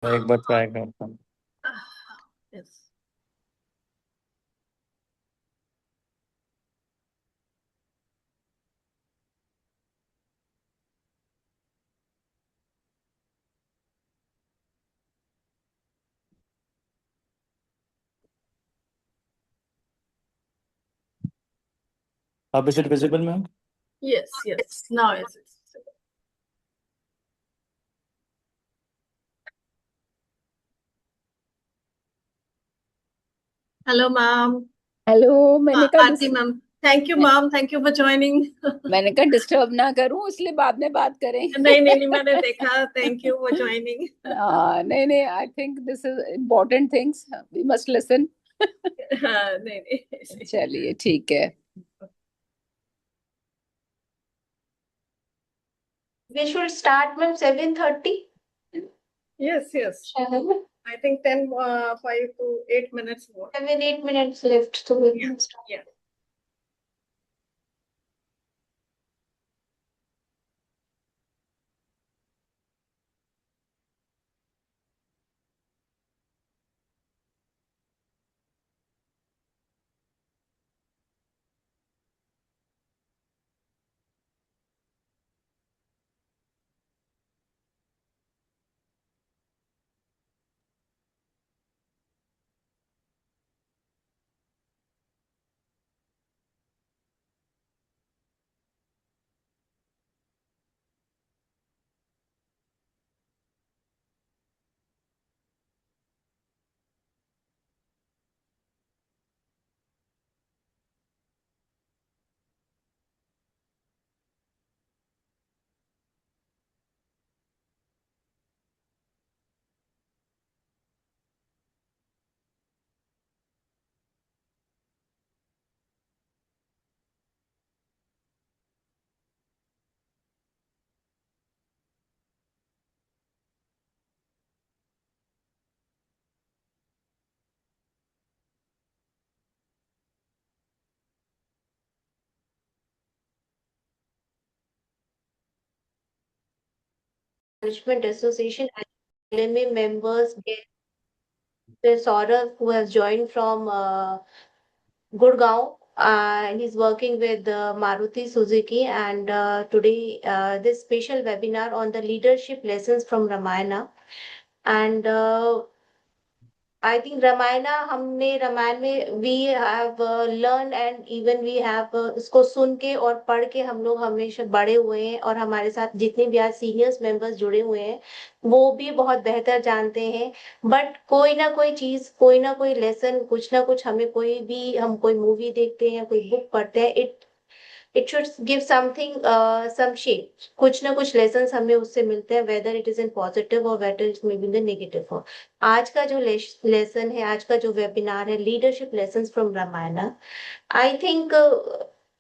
मैं एक बार ट्राई करता हूँ। Yes. अब is it visible ma'am? Yes, yes. Now is it? Hello, ma'am. Hello. Aarti, ma'am. Thank you, ma'am. Thank you for joining. मैंने कहा disturb ना करूं इसलिए बाद में बात करें। नहीं नहीं नहीं, मैंने देखा। Thank you for joining. नहीं नहीं, I think this is important things, we must listen. नहीं नहीं। चलिए ठीक है। We should start, ma'am, 7:30. Yes, yes. I think 5 to 8 minutes more. 7-8 minutes left, so we can start. Yeah. Management Association and LMA members, Saurav, who has joined from Gurgaon. And he's working with Maruti Suzuki. And today, this special webinar on the leadership lessons from Ramayana. And I think Ramayana, हमने रामायण में we have learned and even we have उसको सुन के और पढ़ के हम लोग हमेशा बड़े हुए हैं, और हमारे साथ जितने भी आज सीनियर्स मेंबर्स जुड़े हुए हैं वो भी बहुत बेहतर जानते हैं। बट कोई ना कोई चीज, कोई ना कोई लेसन, कुछ ना कुछ हमें, कोई भी हम कोई मूवी देखते हैं, कोई बुक पढ़ते हैं, it should give something, some shape. कुछ ना कुछ लेसन हमें उससे मिलते हैं, whether it is in positive or whether it may be in negative form. आज का जो लेसन है, आज का जो वेबिनार है, leadership lesson from Ramayana, I think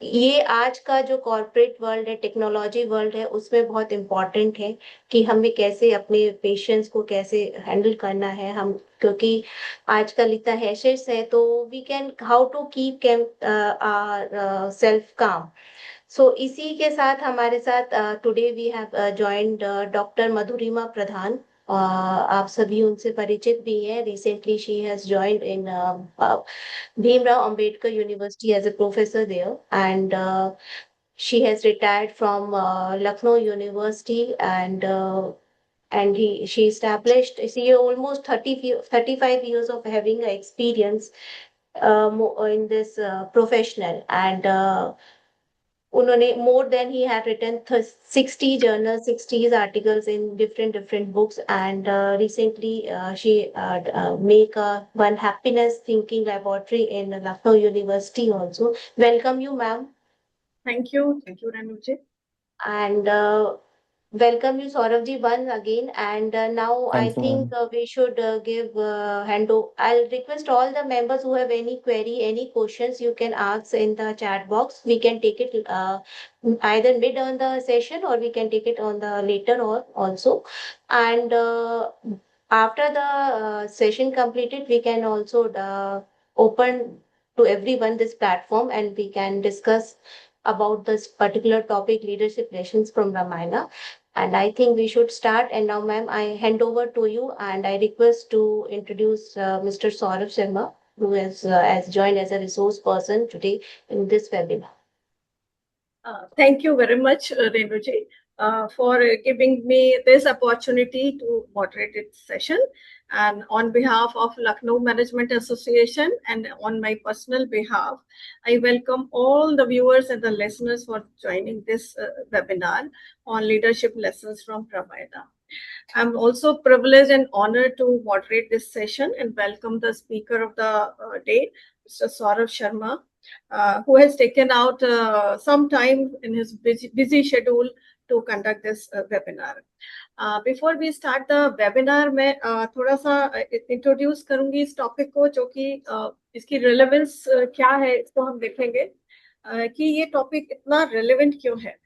ये आज का जो कॉर्पोरेट वर्ल्ड है, टेक्नोलॉजी वर्ल्ड है, उसमें बहुत इम्पोर्टेंट है कि हमें कैसे अपने पेशेंट्स को कैसे हैंडल करना है। हम, क्योंकि आजकल इतना हैशेस है, तो we can how to keep self calm. So इसी के साथ हमारे साथ today we have joined doctor Madhurima Pradhan. आप सभी उनसे परिचित भी हैं। Recently she has joined in Bhimrao Ambedkar University as a professor there, and she has retired from Lucknow University, and she established, she almost 35 years of having experience in this professional, and उन्होंने more than he had written 60 journals, 60 articles in different books, and recently she make one happiness thinking laboratory in Lucknow University also. Welcome you, ma'am. Thank you. Thank you, Ranuji. And welcome you, Sauravji, once again. And now I thank you think ma'am. we should give handover. I'll request all the members who have any query, any questions, you can ask in the chat box. We can take it either mid on the session, or we can take it on the later or also. And after the session completed, we can also open to everyone this platform, and we can discuss about this particular topic, leadership lessons from Ramayana. And I think we should start. And now, ma'am, I hand over to you and I request to introduce Mr. Saurabh Sharma, who has joined as a resource person today in this webinar. Thank you very much, Renuji, for giving me this opportunity to moderate this session. And on behalf of Lucknow Management Association and on my personal behalf, I welcome all the viewers and the listeners for joining this webinar on leadership lessons from Praveda. I'm also privileged and honored to moderate this session and welcome the speaker of the day, Mr. Saurabh Sharma, who has taken out some time in his busy schedule to conduct this webinar. Before we start the webinar, मैं थोड़ा सा introduce करूंगी इस topic को, जो कि इसकी relevance क्या है, इसको हम देखेंगे कि ये topic इतना relevant क्यों है.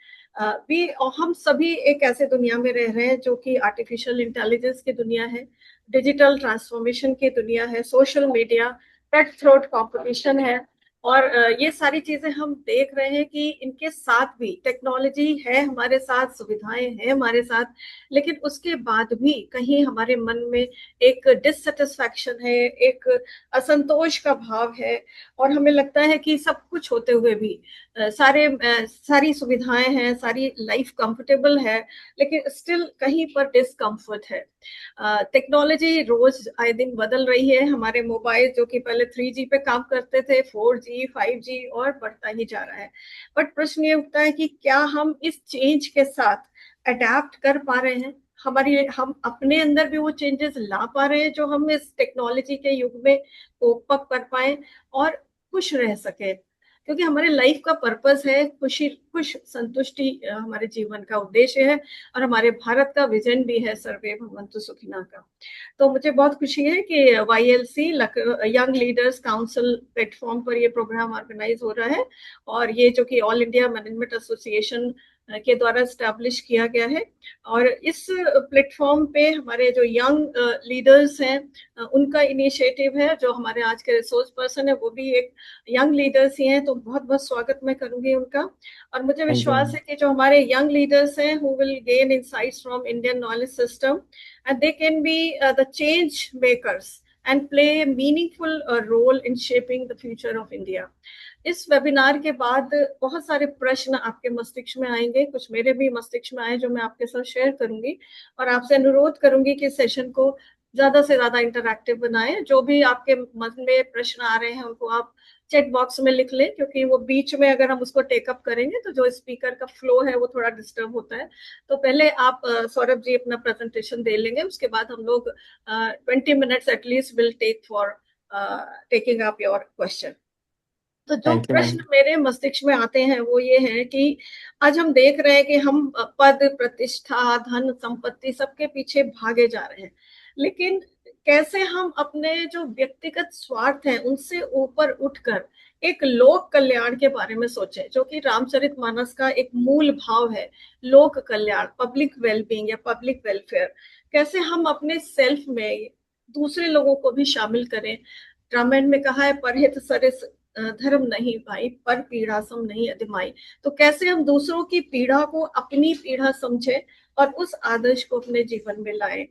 हम सभी एक ऐसे दुनिया में रह रहे हैं जो कि आर्टिफिशियल इंटेलिजेंस की दुनिया है, डिजिटल ट्रांसफॉर्मेशन की दुनिया है, social media, cut throat competition है, और ये सारी चीजें हम देख रहे हैं कि इनके साथ भी टेक्नोलॉजी है हमारे साथ, सुविधाएं हैं हमारे साथ, लेकिन उसके बाद भी कहीं हमारे मन में एक डिससेटिस्फैक्शन है, एक असंतोष का भाव है, और हमें लगता है कि सब कुछ होते हुए भी सारी सुविधाएं हैं, सारी लाइफ कंफर्टेबल है, लेकिन स्टिल कहीं पर डिस्कम्फर्ट है. टेक्नोलॉजी रोज आए दिन बदल रही है. हमारे मोबाइल जो कि पहले 3G पे काम करते थे, 4G, 5G और बढ़ता ही जा रहा है. बट प्रश्न ये उठता है कि क्या हम इस चेंज के साथ अडेप्ट कर पा रहे हैं, हम अपने अंदर भी वो चेंजेस ला पा रहे हैं जो हम इस टेक्नोलॉजी के युग में कोप अप कर पाए और खुश रह सके, क्योंकि हमारे लाइफ का पर्पस है खुश संतुष्टि हमारे जीवन का उद्देश्य है, और हमारे भारत का विजन भी है सर्वे भवन्तु सुखिनः का. तो मुझे बहुत खुशी है कि YLC young leaders council platform पर ये प्रोग्राम ऑर्गेनाइज हो रहा है, और ये जो कि ऑल इंडिया मैनेजमेंट एसोसिएशन के द्वारा स्टैब्लिश किया गया है. और इस प्लेटफॉर्म पे हमारे जो यंग लीडर्स हैं उनका इनिशिएटिव है. जो हमारे आज के रिसोर्स पर्सन है वो भी एक यंग लीडर्स ही हैं, तो बहुत बहुत स्वागत मैं करूंगी उनका. और मुझे विश्वास है कि जो हमारे यंग लीडर्स हैं who will gain insights from Indian knowledge system and they can be the change makers and play a meaningful role in shaping the future of India. इस वेबिनार के बाद बहुत सारे प्रश्न आपके मस्तिष्क में आएंगे, कुछ मेरे भी मस्तिष्क में आए जो मैं आपके साथ शेयर करूंगी, और आपसे अनुरोध करूंगी कि सेशन को ज्यादा से ज्यादा इंटरैक्टिव बनाएं. जो भी आपके मन में प्रश्न आ रहे हैं उनको आप चैट बॉक्स में लिख लें, क्योंकि वो बीच में अगर हम उसको टेकअप करेंगे तो जो स्पीकर का फ्लो है वो थोड़ा डिस्टर्ब होता है. तो पहले आप सौरभ जी अपना प्रेजेंटेशन दे लेंगे, उसके बाद हम लोग 20 minutes at least will take for taking up your question. तो जो प्रश्न मेरे मस्तिष्क में आते हैं वो ये है कि आज हम देख रहे हैं कि हम पद, प्रतिष्ठा, धन, संपत्ति सबके पीछे भागे जा रहे हैं, लेकिन कैसे हम अपने जो व्यक्तिगत स्वार्थ हैं उनसे ऊपर उठकर एक लोक कल्याण के बारे में सोचें, जो कि रामचरितमानस का एक मूल भाव है, लोक कल्याण, पब्लिक वेलबींग या पब्लिक वेलफेयर. कैसे हम अपने सेल्फ में दूसरे लोगों को भी शामिल करें. रामायण में कहा है परहित सरिस धर्म नहीं भाई, पर पीड़ा सम नहीं अधिमाई. तो कैसे हम दूसरों की पीड़ा को अपनी पीड़ा समझें और उस आदर्श को अपने जीवन में लाएं.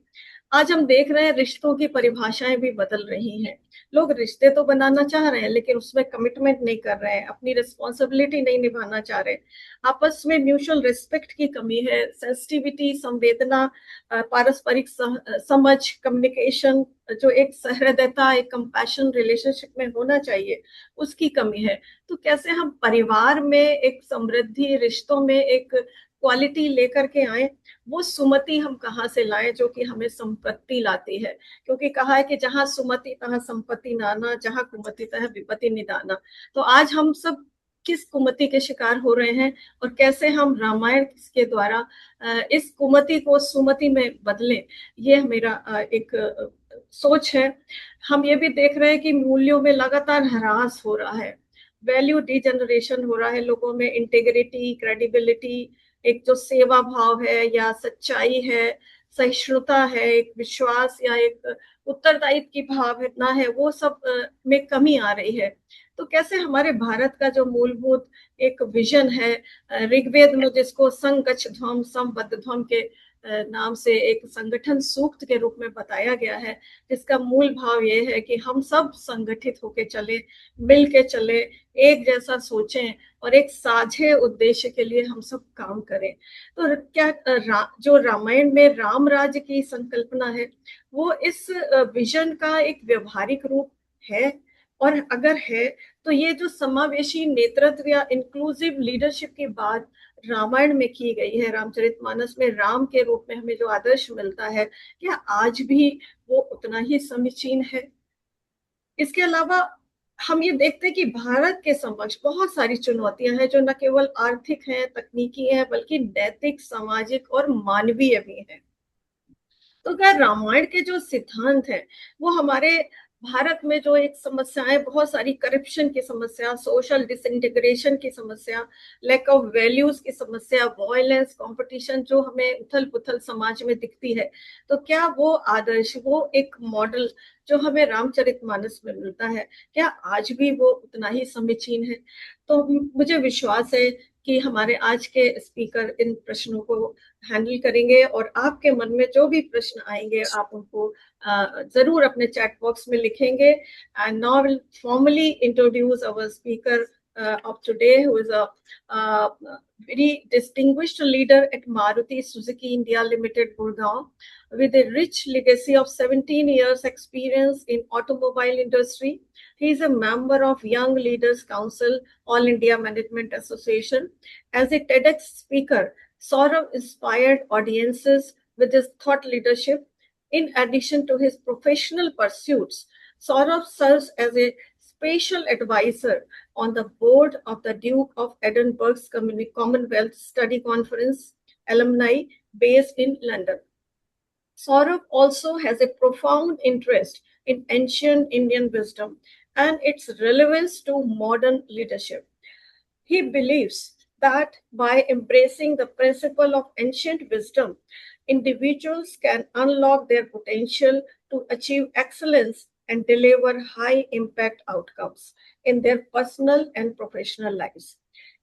आज हम देख रहे हैं रिश्तों की परिभाषाएं भी बदल रही हैं. लोग रिश्ते तो बनाना चाह रहे हैं लेकिन उसमें कमिटमेंट नहीं कर रहे हैं, अपनी रिस्पॉन्सिबिलिटी नहीं निभाना चाह रहे. आपस में म्यूचुअल रिस्पेक्ट की कमी है, सेंसिटिविटी, संवेदना, पारस्परिक समझ, कम्युनिकेशन, जो एक सहृदयता, एक कंपैशन रिलेशनशिप में होना चाहिए, उसकी कमी है. तो कैसे हम परिवार में एक समृद्धि, रिश्तों में एक क्वालिटी लेकर के आए, वो सुमति हम कहाँ से लाएं जो कि हमें संपत्ति लाती है, क्योंकि कहा है कि जहाँ सुमति तहाँ संपत्ति नाना, जहाँ कुमति तहाँ विपत्ति निदाना. तो आज हम सब किस कुमति के शिकार हो रहे हैं और कैसे हम रामायण के द्वारा इस कुमति को सुमति में बदलें, ये मेरा एक सोच है. हम ये भी देख रहे हैं कि मूल्यों में लगातार ह्रास हो रहा है, वैल्यू डिजेनरेशन हो रहा है लोगों में. इंटेग्रिटी, क्रेडिबिलिटी, एक जो सेवा भाव है या सच्चाई है, सहिष्णुता है, एक विश्वास या एक उत्तरदायित्व की भावना है, वो सब में कमी आ रही है। तो कैसे हमारे भारत का जो मूलभूत एक विजन है, ऋग्वेद में जिसको संगच्छ ध्वम समबद्ध ध्वम के नाम से एक संगठन सूक्त के रूप में बताया गया है, जिसका मूल भाव ये है कि हम सब संगठित होके चले, मिल के चले, एक जैसा सोचें और एक साझे उद्देश्य के लिए हम सब काम करें। तो क्या जो रामायण में राम राज्य की संकल्पना है, वो इस विजन का एक व्यवहारिक रूप है? और अगर है, तो ये जो समावेशी नेतृत्व या इंक्लूसिव लीडरशिप की बात रामायण में की गई है, रामचरितमानस में राम के रूप में हमें जो आदर्श मिलता है, क्या आज भी वो उतना ही समीचीन है? इसके अलावा हम ये देखते हैं कि भारत के समक्ष बहुत सारी चुनौतियां हैं, जो न केवल आर्थिक हैं, तकनीकी हैं, बल्कि नैतिक, सामाजिक और मानवीय भी हैं। तो क्या रामायण के जो सिद्धांत है, वो हमारे भारत में जो एक समस्याएं, बहुत सारी करप्शन की समस्या, सोशल डिसइंटीग्रेशन की समस्या, लैक ऑफ वैल्यूज की समस्या, वायलेंस, कंपटीशन, जो हमें उथल पुथल समाज में दिखती है, तो क्या वो आदर्श, वो एक मॉडल जो हमें रामचरितमानस में मिलता है, क्या आज भी वो उतना ही समीचीन है? तो मुझे विश्वास है कि हमारे आज के स्पीकर इन प्रश्नों को हैंडल करेंगे, और आपके मन में जो भी प्रश्न आएंगे आप उनको जरूर अपने चैट बॉक्स में लिखेंगे। And now will formally introduce our speaker of today, who is a very distinguished leader at Maruti Suzuki India Limited, Gurgaon, with a rich legacy of 17 years experience in automobile industry. He is a member of Young Leaders Council, All India Management Association. As a TEDx speaker, Saurav inspired audiences with his thought leadership. In addition to his professional pursuits, Saurav serves as a special advisor on the board of the Duke of Edinburgh's Commonwealth Study Conference alumni based in London. Saurav also has a profound interest in ancient Indian wisdom and its relevance to modern leadership. He believes that by embracing the principle of ancient wisdom, individuals can unlock their potential to achieve excellence and deliver high impact outcomes in their personal and professional lives.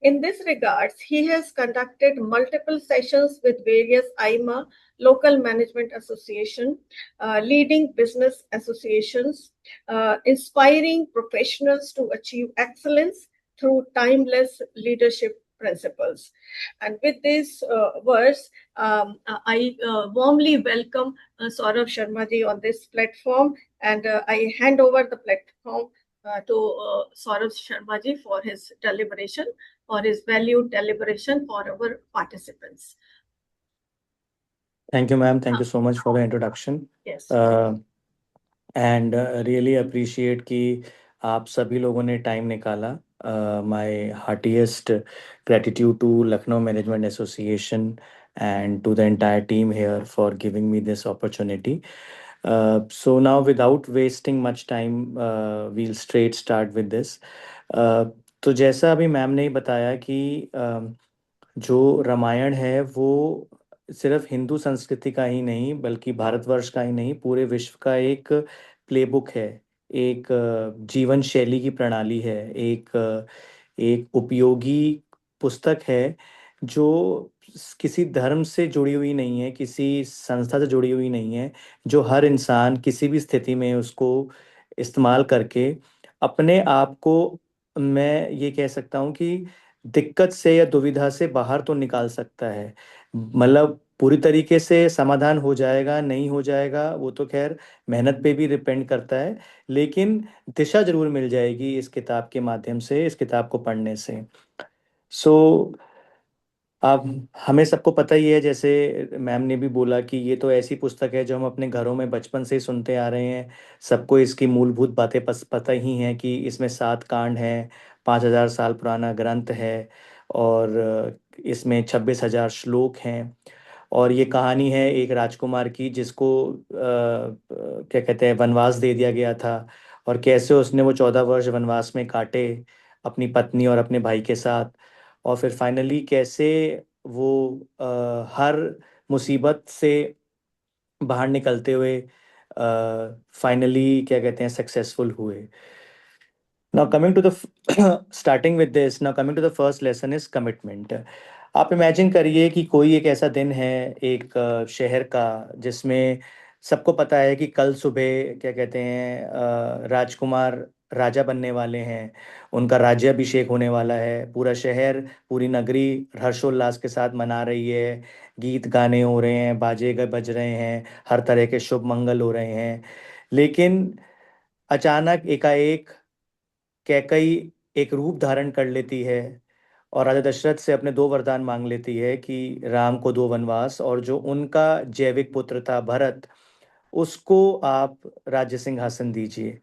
In this regards, he has conducted multiple sessions with various IMA, local management association, leading business associations, inspiring professionals to achieve excellence through timeless leadership principles. And with this words, I warmly welcome Saurav Sharma ji on this platform, and I hand over the platform to Saurav Sharma ji for his deliberation, for his valued deliberation for our participants. Thank you, ma'am. Thank you so much for the introduction. Yes. And really appreciate कि आप सभी लोगों ने time निकाला. My heartiest gratitude to Lucknow Management Association and to the entire team here for giving me this opportunity. So now, without wasting much time, we'll straight start with this. तो जैसा अभी ma'am ने बताया कि जो रामायण है वो सिर्फ हिंदू संस्कृति का ही नहीं, बल्कि भारतवर्ष का ही नहीं, पूरे विश्व का एक प्लेबुक है, एक जीवन शैली की प्रणाली है, एक उपयोगी पुस्तक है जो किसी धर्म से जुड़ी हुई नहीं है, किसी संस्था से जुड़ी हुई नहीं है, जो हर इंसान किसी भी स्थिति में उसको इस्तेमाल करके अपने आप को, मैं ये कह सकता हूँ कि दिक्कत से या दुविधा से बाहर तो निकाल सकता है. मतलब पूरी तरीके से समाधान हो जाएगा नहीं हो जाएगा वो तो खैर मेहनत पे भी डिपेंड करता है, लेकिन दिशा जरूर मिल जाएगी इस किताब के माध्यम से, इस किताब को पढ़ने से. सो अब हमें सबको पता ही है, जैसे मैम ने भी बोला, कि ये तो ऐसी पुस्तक है जो हम अपने घरों में बचपन से ही सुनते आ रहे हैं. सबको इसकी मूलभूत बातें पता ही हैं कि इसमें 7 कांड हैं, 5,000 साल पुराना ग्रंथ है, और इसमें 26,000 श्लोक हैं. और ये कहानी है एक राजकुमार की जिसको क्या कहते हैं, वनवास दे दिया गया था, और कैसे उसने वो 14 वर्ष वनवास में काटे अपनी पत्नी और अपने भाई के साथ, और फिर फाइनली कैसे वो हर मुसीबत से बाहर निकलते हुए फाइनली क्या कहते हैं सक्सेसफुल हुए। Now coming to the starting with this, now coming to the first lesson is commitment. आप इमेजिन करिए कि कोई एक ऐसा दिन है एक शहर का जिसमें सबको पता है कि कल सुबह क्या कहते हैं राजकुमार राजा बनने वाले हैं, उनका राज्याभिषेक होने वाला है, पूरा शहर पूरी नगरी हर्षोल्लास के साथ मना रही है, गीत गाने हो रहे हैं, बाजे बज रहे हैं, हर तरह के शुभ मंगल हो रहे हैं। लेकिन अचानक एकाएक कैकई एक रूप धारण कर लेती है और राजा दशरथ से अपने दो वरदान मांग लेती है कि राम को दो वनवास, और जो उनका जैविक पुत्र था भरत, उसको आप राज्य सिंहासन दीजिए।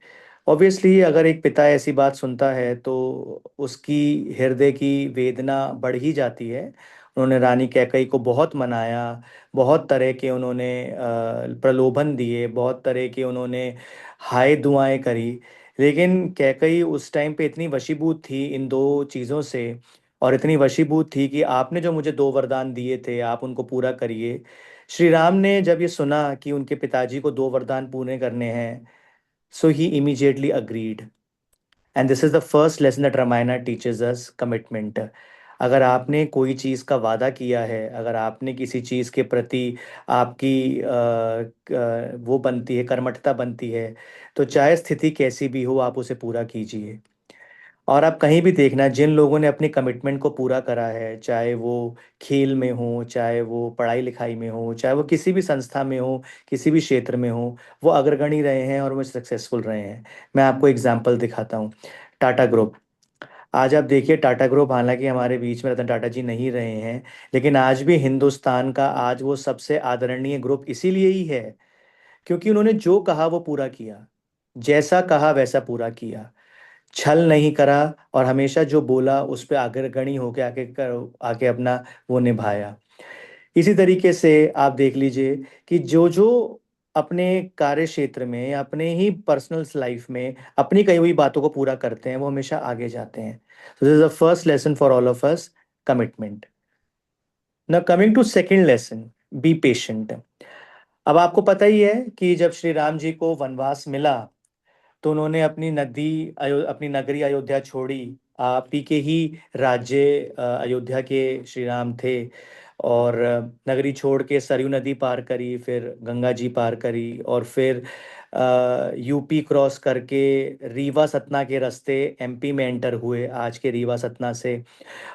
ऑब्वियसली अगर एक पिता ऐसी बात सुनता है तो उसकी हृदय की वेदना बढ़ ही जाती है। उन्होंने रानी कैकई को बहुत मनाया, बहुत तरह के उन्होंने प्रलोभन दिए, बहुत तरह के उन्होंने हाय दुआएं करी। लेकिन कैकई उस टाइम पे इतनी वशीभूत थी इन दो चीज़ों से, और इतनी वशीभूत थी कि आपने जो मुझे दो वरदान दिए थे आप उनको पूरा करिए। श्री राम ने जब ये सुना कि उनके पिताजी को दो वरदान पूरे करने हैं, so he immediately agreed. And this is the first lesson that Ramayan teaches us, commitment. अगर आपने कोई चीज़ का वादा किया है, अगर आपने किसी चीज़ के प्रति आपकी वो बनती है, कर्मठता बनती है, तो चाहे स्थिति कैसी भी हो आप उसे पूरा कीजिए। और आप कहीं भी देखना, जिन लोगों ने अपनी कमिटमेंट को पूरा करा है, चाहे वो खेल में हो, चाहे वो पढ़ाई लिखाई में हो, चाहे वो किसी भी संस्था में हो, किसी भी क्षेत्र में हो, वो अग्रगणी रहे हैं और वो सक्सेसफुल रहे हैं। मैं आपको एग्जांपल दिखाता हूँ। टाटा ग्रुप। आज आप देखिए टाटा ग्रुप, हालांकि हमारे बीच में रतन टाटा जी नहीं रहे हैं, लेकिन आज भी हिंदुस्तान का आज वो सबसे आदरणीय ग्रुप इसीलिए ही है क्योंकि उन्होंने जो कहा वो पूरा किया, जैसा कहा वैसा पूरा किया, छल नहीं करा, और हमेशा जो बोला उस पर अग्रगणी होके आके अपना वो निभाया। इसी तरीके से आप देख लीजिए कि जो जो अपने कार्य क्षेत्र में, अपने ही पर्सनल लाइफ में अपनी कही हुई बातों को पूरा करते हैं, वो हमेशा आगे जाते हैं। So this is the first lesson for all of us, commitment. Now coming to second lesson, be patient. अब आपको पता ही है कि जब श्री राम जी को वनवास मिला तो उन्होंने अपनी नगरी अयोध्या छोड़ी। आप ही के ही राज्य अयोध्या के श्री राम थे, और नगरी छोड़ के सरयू नदी पार करी, फिर गंगा जी पार करी, और फिर यूपी क्रॉस करके रीवा सतना के रास्ते एमपी में एंटर हुए, आज के रीवा सतना से।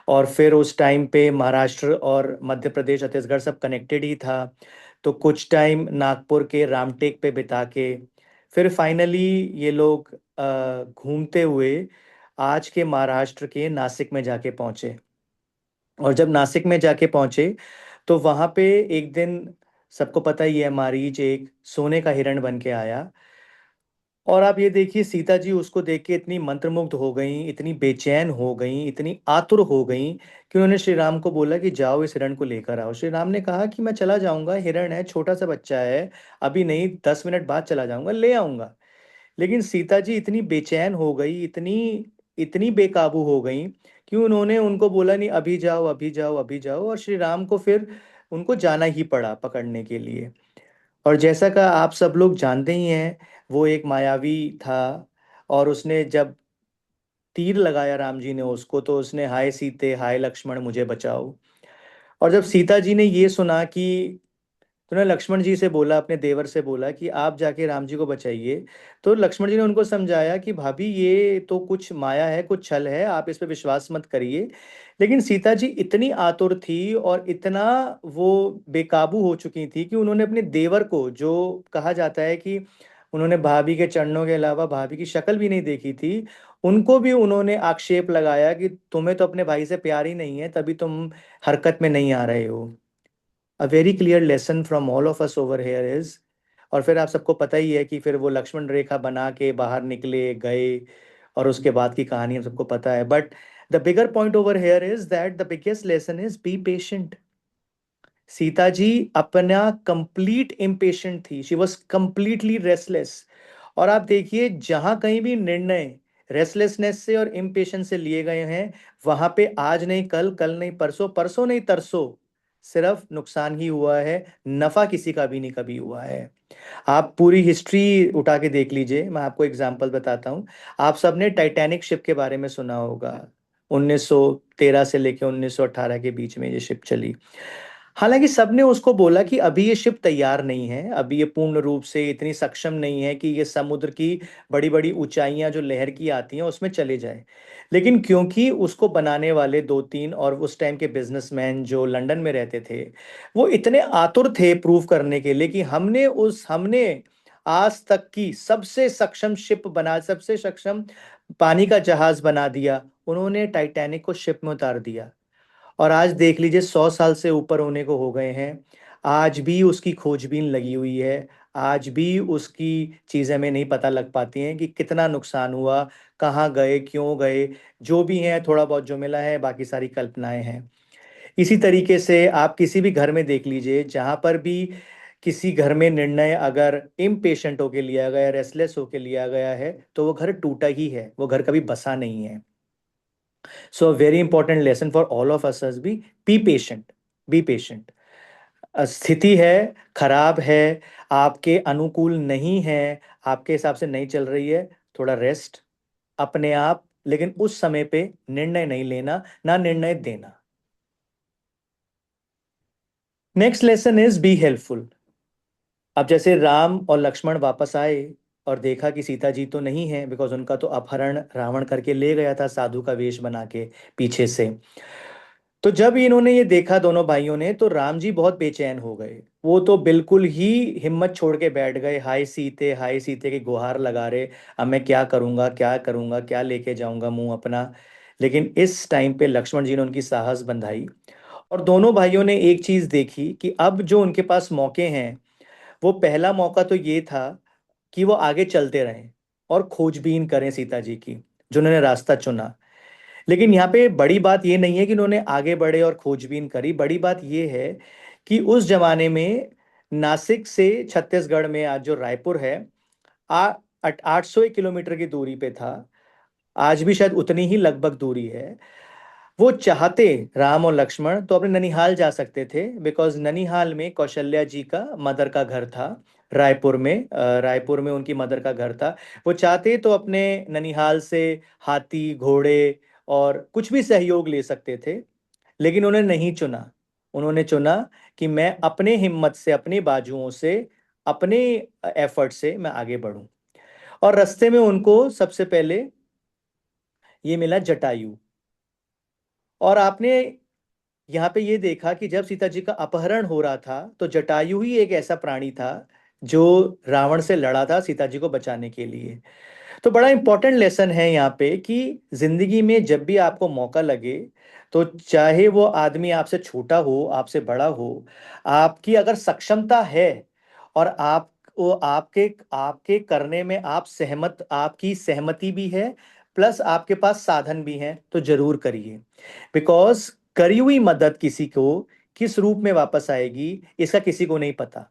और फिर उस टाइम पे महाराष्ट्र और मध्य प्रदेश छत्तीसगढ़ सब कनेक्टेड ही था, तो कुछ टाइम नागपुर के रामटेक पे बिता के फिर फाइनली ये लोग घूमते हुए आज के महाराष्ट्र के नासिक में जाके पहुंचे। और जब नासिक में जाके पहुंचे तो वहां पे एक दिन, सबको पता ही है, मारीच एक सोने का हिरण बन के आया। और आप ये देखिए सीता जी उसको देख के इतनी मंत्रमुग्ध हो गई, इतनी बेचैन हो गई, इतनी आतुर हो गई कि उन्होंने श्री राम को बोला कि जाओ इस हिरण को लेकर आओ। श्री राम ने कहा कि मैं चला जाऊंगा, हिरण है, छोटा सा बच्चा है, अभी नहीं, 10 मिनट बाद चला जाऊंगा, ले आऊंगा। लेकिन सीता जी इतनी बेचैन हो गई, इतनी इतनी बेकाबू हो गई कि उन्होंने उनको बोला नहीं, अभी जाओ अभी जाओ अभी जाओ, और श्री राम को फिर उनको जाना ही पड़ा पकड़ने के लिए। और जैसा का आप सब लोग जानते ही हैं, वो एक मायावी था, और उसने जब तीर लगाया राम जी ने उसको, तो उसने हाय सीते हाय लक्ष्मण मुझे बचाओ। और जब सीता जी ने ये सुना कि, तो उन्होंने लक्ष्मण जी से बोला, अपने देवर से बोला कि आप जाके राम जी को बचाइए। तो लक्ष्मण जी ने उनको समझाया कि भाभी ये तो कुछ माया है, कुछ छल है, आप इस पे विश्वास मत करिए। लेकिन सीता जी इतनी आतुर थी और इतना वो बेकाबू हो चुकी थी कि उन्होंने अपने देवर को, जो कहा जाता है कि उन्होंने भाभी के चरणों के अलावा भाभी की शक्ल भी नहीं देखी थी, उनको भी उन्होंने आक्षेप लगाया कि तुम्हें तो अपने भाई से प्यार ही नहीं है, तभी तुम हरकत में नहीं आ रहे हो। A very clear lesson from all of us over here is. और फिर आप सबको पता ही है कि फिर वो लक्ष्मण रेखा बना के बाहर निकले गए, और उसके बाद की कहानी हम सबको पता है। But the bigger point over here is that the biggest lesson is be patient. Sita ji अपना कंप्लीट इम्पेशेंट थी, शी वॉज कंप्लीटली रेस्टलेस। और आप देखिए जहां कहीं भी निर्णय रेस्टलेसनेस से और इम्पेशेंस से लिए गए हैं, वहां पे आज नहीं कल, कल नहीं परसों, परसों नहीं तरसों सिर्फ नुकसान ही हुआ है, नफा किसी का भी नहीं कभी हुआ है। आप पूरी हिस्ट्री उठा के देख लीजिए, मैं आपको एग्जांपल बताता हूँ। आप सबने टाइटैनिक शिप के बारे में सुना होगा, 1913 से लेकर 1918 के बीच में ये शिप चली। हालांकि सबने उसको बोला कि अभी ये शिप तैयार नहीं है, अभी ये पूर्ण रूप से इतनी सक्षम नहीं है कि ये समुद्र की बड़ी बड़ी ऊंचाइयां जो लहर की आती हैं उसमें चले जाए। लेकिन क्योंकि उसको बनाने वाले दो तीन और उस टाइम के बिजनेसमैन जो लंदन में रहते थे, वो इतने आतुर थे प्रूव करने के लिए कि हमने आज तक की सबसे सक्षम शिप बना, सबसे सक्षम पानी का जहाज बना दिया। उन्होंने टाइटैनिक को शिप में उतार दिया। और आज देख लीजिए, 100 साल से ऊपर होने को हो गए हैं, आज भी उसकी खोजबीन लगी हुई है। आज भी उसकी चीज़ें हमें नहीं पता लग पाती हैं कि कितना नुकसान हुआ, कहाँ गए, क्यों गए। जो भी हैं, थोड़ा बहुत जो मिला है, बाकी सारी कल्पनाएं हैं। इसी तरीके से आप किसी भी घर में देख लीजिए, जहाँ पर भी किसी घर में निर्णय अगर इम्पेशेंट होके लिया गया, रेस्टलेस होके लिया गया है, तो वो घर टूटा ही है, वो घर कभी बसा नहीं है। So a very important lesson for all of us is be patient, be patient. स्थिति है, खराब है, आपके अनुकूल नहीं है, आपके हिसाब से नहीं चल रही है, थोड़ा रेस्ट, अपने आप, लेकिन उस समय पे निर्णय नहीं लेना, ना निर्णय देना। Next lesson is be helpful. अब जैसे राम और लक्ष्मण वापस आए और देखा कि सीता जी तो नहीं है, बिकॉज उनका तो अपहरण रावण करके ले गया था साधु का वेश बना के पीछे से। तो जब इन्होंने ये देखा दोनों भाइयों ने, तो राम जी बहुत बेचैन हो गए। वो तो बिल्कुल ही हिम्मत छोड़ के बैठ गए, हाय सीते की गुहार लगा रहे, अब मैं क्या करूंगा, क्या करूंगा, क्या लेके जाऊंगा मुंह अपना। लेकिन इस टाइम पे लक्ष्मण जी ने उनकी साहस बंधाई, और दोनों भाइयों ने एक चीज देखी कि अब जो उनके पास मौके हैं, वो पहला मौका तो ये था कि वो आगे चलते रहें और खोजबीन करें सीता जी की, जो उन्होंने रास्ता चुना। लेकिन यहाँ पे बड़ी बात ये नहीं है कि उन्होंने आगे बढ़े और खोजबीन करी, बड़ी बात ये है कि उस जमाने में नासिक से छत्तीसगढ़ में आज जो रायपुर है, 800 किलोमीटर की दूरी पे था। आज भी शायद उतनी ही लगभग दूरी है। वो चाहते, राम और लक्ष्मण, तो अपने ननिहाल जा सकते थे, बिकॉज ननिहाल में कौशल्या जी का मदर का घर था। रायपुर में उनकी मदर का घर था। वो चाहते तो अपने ननिहाल से हाथी, घोड़े और कुछ भी सहयोग ले सकते थे। लेकिन उन्होंने नहीं चुना। उन्होंने चुना कि मैं अपने हिम्मत से, अपनी बाजुओं से, अपने एफर्ट से मैं आगे बढ़ूं। और रास्ते में उनको सबसे पहले ये मिला जटायु। और आपने यहाँ पे ये देखा कि जब सीता जी का अपहरण हो रहा था, तो जटायु ही एक ऐसा प्राणी था जो रावण से लड़ा था सीता जी को बचाने के लिए। तो बड़ा इंपॉर्टेंट लेसन है यहाँ पे कि जिंदगी में जब भी आपको मौका लगे, तो चाहे वो आदमी आपसे छोटा हो, आपसे बड़ा हो, आपकी अगर सक्षमता है और आप वो आपके आपके करने में आप सहमत, आपकी सहमति भी है, प्लस आपके पास साधन भी हैं, तो जरूर करिए। बिकॉज करी हुई मदद किसी को किस रूप में वापस आएगी, इसका किसी को नहीं पता।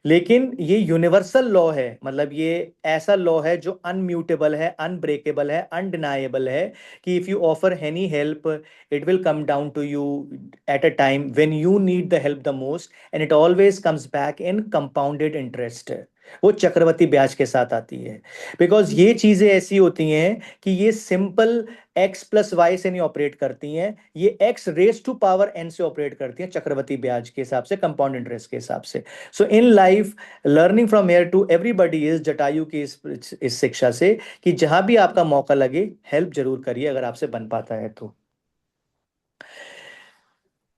लेकिन ये यूनिवर्सल लॉ है, मतलब ये ऐसा लॉ है जो अनम्यूटेबल है, अनब्रेकेबल है, अनडिनाएबल है, कि if you offer any help, it will come down to you at a time when you need the help the most, and it always comes back in compounded interest. वो चक्रवृद्धि ब्याज के साथ आती है। बिकॉज ये चीजें ऐसी होती हैं कि ये सिंपल x+y से नहीं ऑपरेट करती हैं, ये x⁻n से ऑपरेट करती हैं, चक्रवृद्धि ब्याज के हिसाब से, कंपाउंड इंटरेस्ट के हिसाब से। So in life, learning from here to everybody is Jatayu की इस शिक्षा से कि जहां भी आपका मौका लगे, हेल्प जरूर करिए अगर आपसे बन पाता है तो।